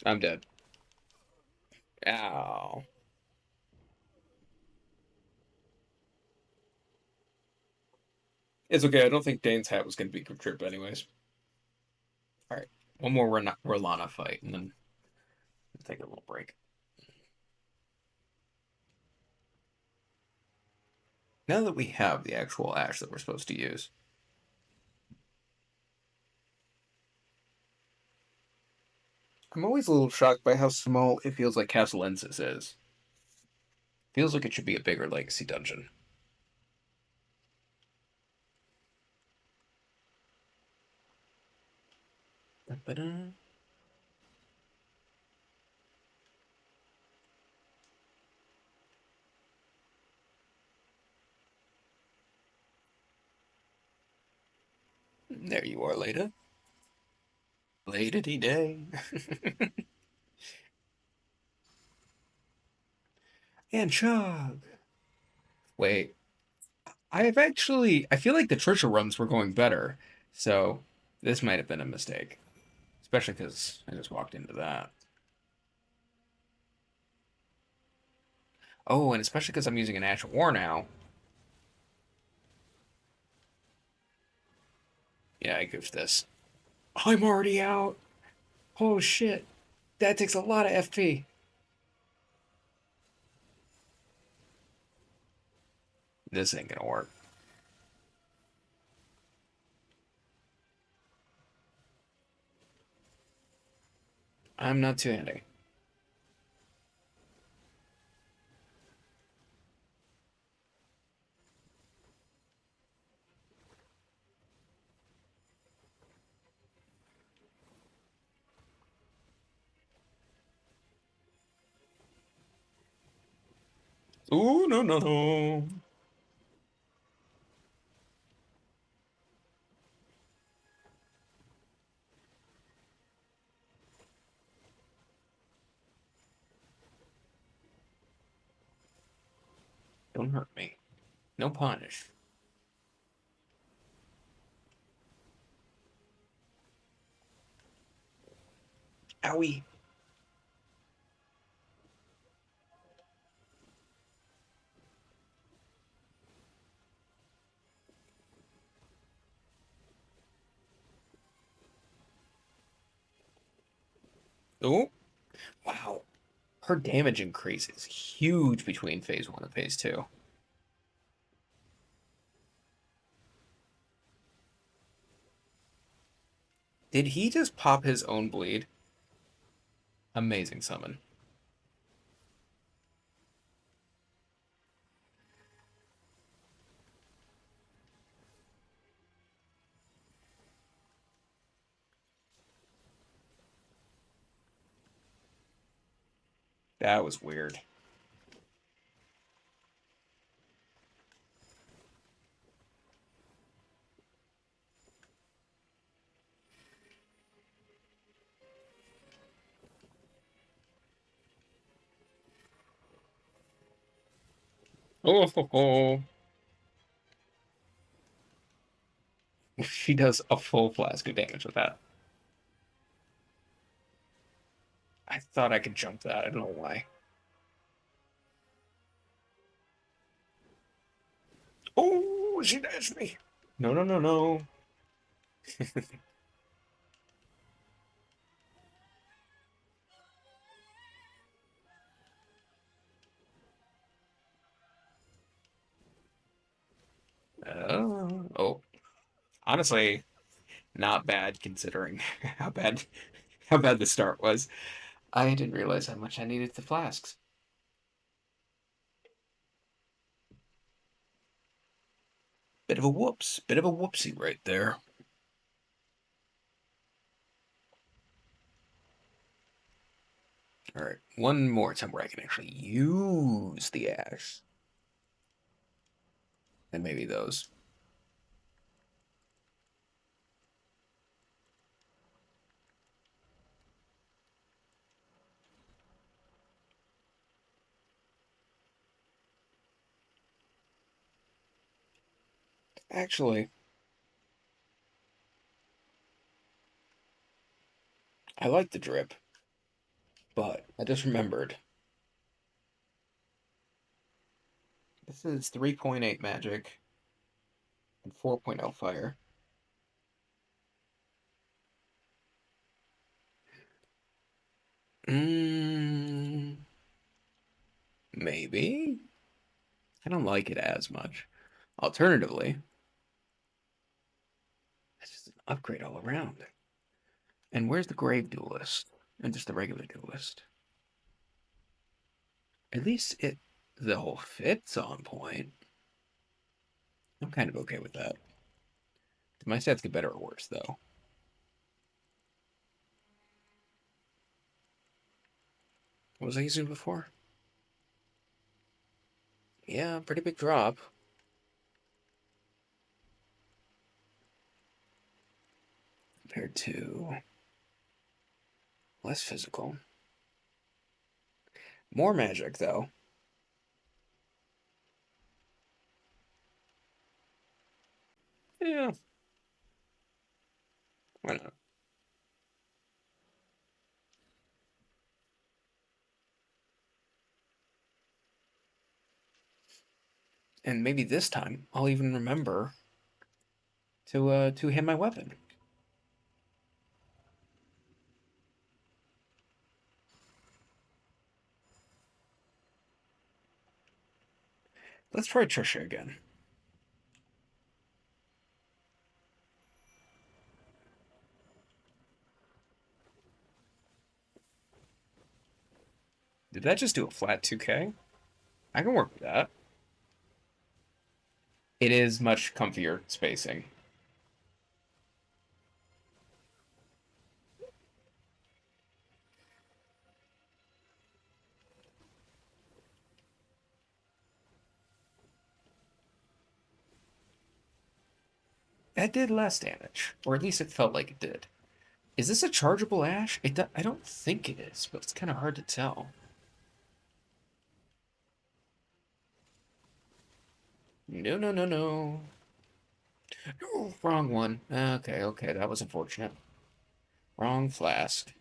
I'm dead. Ow. It's okay. I don't think Dane's hat was going to be trip anyways. All right. One more Rolana fight, and then we'll take a little break. Now that we have the actual ash that we're supposed to use, I'm always a little shocked by how small it feels like Castellensis is. Feels like it should be a bigger legacy dungeon. Ba-da. There you are, Leda. Leda day. And chug. Wait, I feel like the Trisha runs were going better, so this might have been a mistake, especially because I just walked into that. Oh, and especially because I'm using an Ash of War now. Yeah, I goofed this. I'm already out. Oh shit, that takes a lot of FP. This ain't gonna work. I'm not too handy. Ooh, no, no, no. Don't hurt me. No punish. Owie. Oh, wow. Her damage increase is huge between phase one and phase two. Did he just pop his own bleed? Amazing summon. That was weird. Oh, ho, ho. She does a full flask of damage with that. I thought I could jump that. I don't know why. Oh, she dashed me. No, no, no, no. Oh. Honestly, not bad considering how bad the start was. I didn't realize how much I needed the flasks. Bit of a whoops. Bit of a whoopsie right there. All right, one more time where I can actually use the ash. And maybe those. Actually, I like the drip, but I just remembered this is 3.8 magic and 4.0 fire. Mm, maybe? I don't like it as much. Alternatively, it's just an upgrade all around. And where's the Grave Duelist? And just the regular Duelist. At least the whole fit's on point. I'm kind of okay with that. Did my stats get better or worse, though? What was I using before? Yeah, pretty big drop. Compared to less physical. More magic, though. Yeah, why not? And maybe this time I'll even remember to hit my weapon. Let's try Trisha again. Did that just do a flat 2K? I can work with that. It is much comfier spacing. That did less damage, or at least it felt like it did. Is this a chargeable ash? I don't think it is, but it's kind of hard to tell. No, no, no, no. No, wrong one. Okay, okay, that was unfortunate. Wrong flask.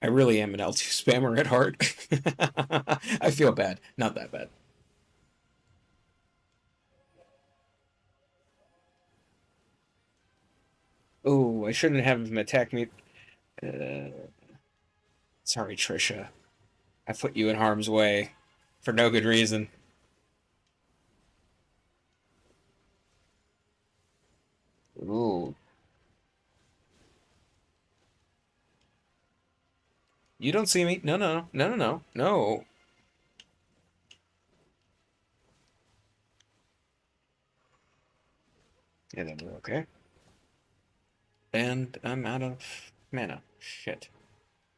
I really am an L2 spammer at heart. I feel bad. Not that bad. Oh, I shouldn't have him attack me. Uh, Sorry, Trisha. I put you in harm's way for no good reason. Ooh. You don't see me. No, no, no, no, no, no. Yeah, then we're okay. And I'm out of mana. Shit.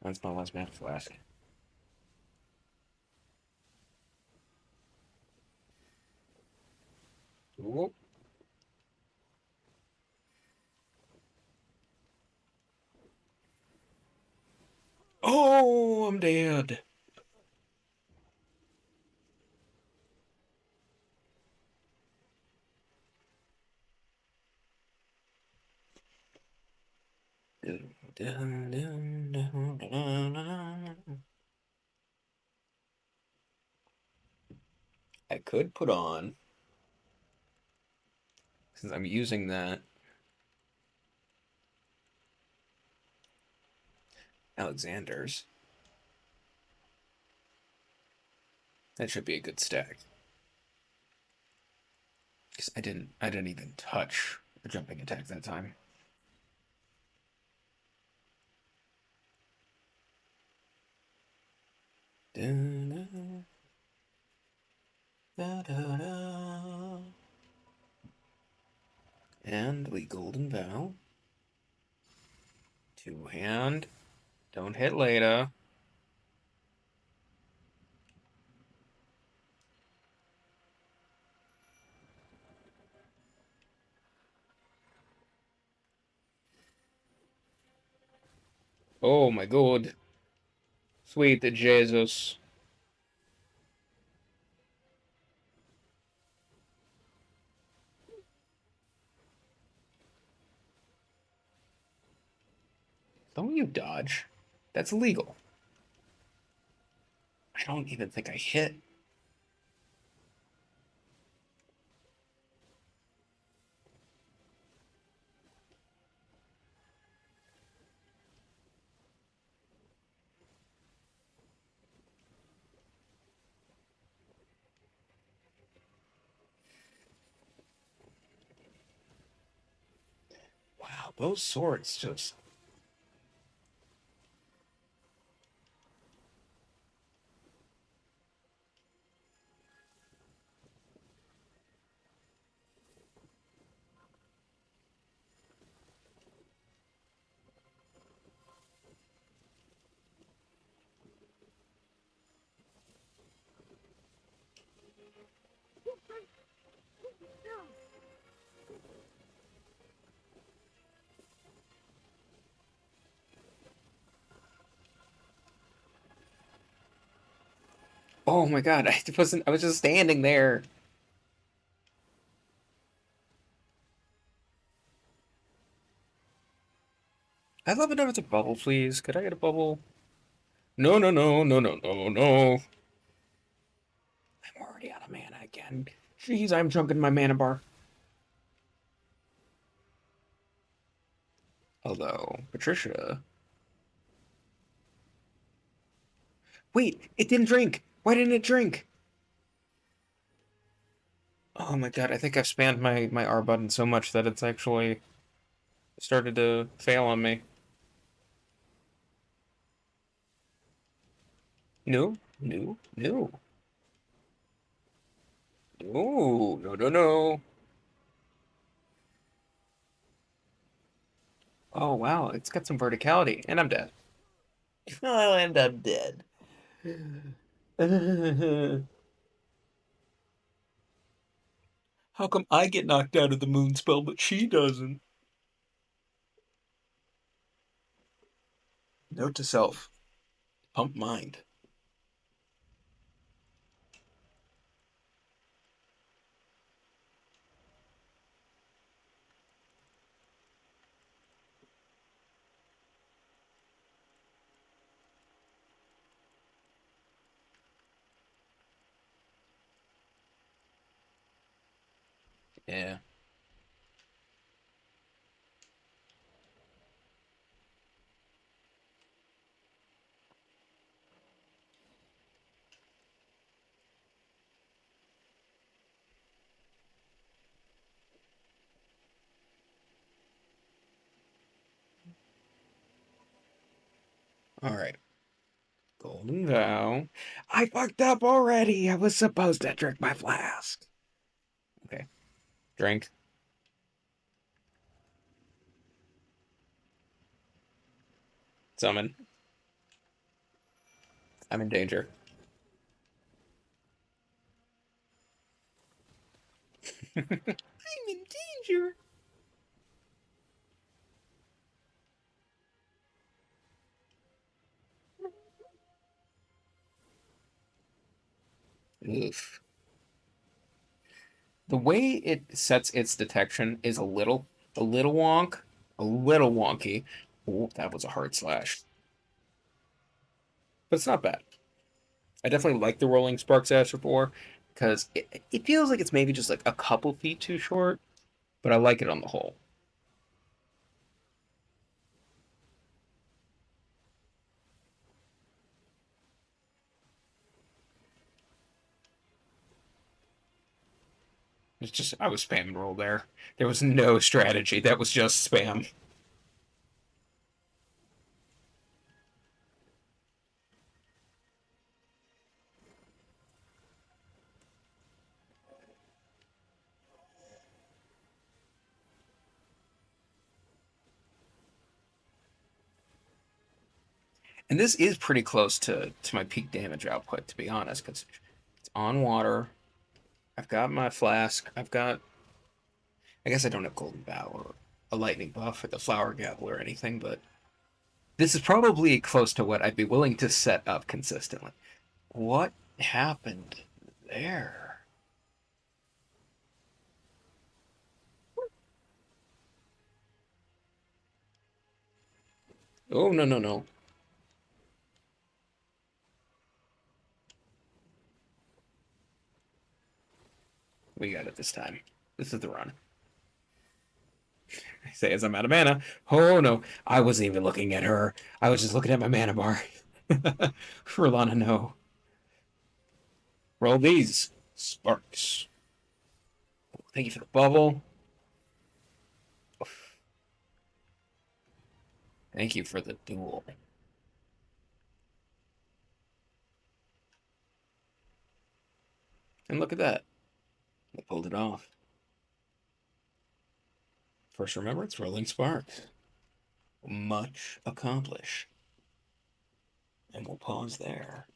That's my last mana flask. Ooh. Oh, I'm dead. I could put on, since I'm using that Alexander's. That should be a good stack. Because I didn't even touch the jumping attack that time. Da, da, da, da. And we golden vow. Two hand. Don't hit Leda. Oh my god. Sweet Jesus. Don't you dodge. That's illegal. I don't even think I hit. Wow, those swords just. Oh my god, I wasn't. I was just standing there. I'd love it if it's a bubble, please. Could I get a bubble? No, no, no, no, no, no, no. I'm already out of mana again. Jeez, I'm chunking my mana bar. Although, Patricia. Wait, it didn't drink. Why didn't it drink? Oh my god, I think I've spammed my R button so much that it's actually started to fail on me. No, no, no. No, no, no, no. Oh wow, it's got some verticality, and I'm dead. Oh, and I'm dead. How come I get knocked out of the moon spell, but she doesn't? Note to self: pump mind. Yeah. All right. Golden Vow. I fucked up already. I was supposed to drink my flask. Okay. Drink. Summon. I'm in danger. I'm in danger. Oof. The way it sets its detection is a little wonk, a little wonky. Oh, that was a hard slash. But it's not bad. I definitely like the rolling Sparks Ash before because it feels like it's maybe just like a couple feet too short, but I like it on the whole. It's just I was spam and roll there. There was no strategy. That was just spam. And this is pretty close to my peak damage output, to be honest, because it's on water. I've got my flask. I've got. I guess I don't have Golden Bow or a lightning buff or the flower gap or anything, but This is probably close to what I'd be willing to set up consistently. What happened there? Oh, no, no, no. We got it this time. This is the run. I say as I'm out of mana. Oh, no. I wasn't even looking at her. I was just looking at my mana bar. For Lana, no. Roll these. Sparks. Thank you for the bubble. Thank you for the duel. And look at that. They pulled it off. First remembrance, rolling sparks. Much accomplished. And we'll pause there.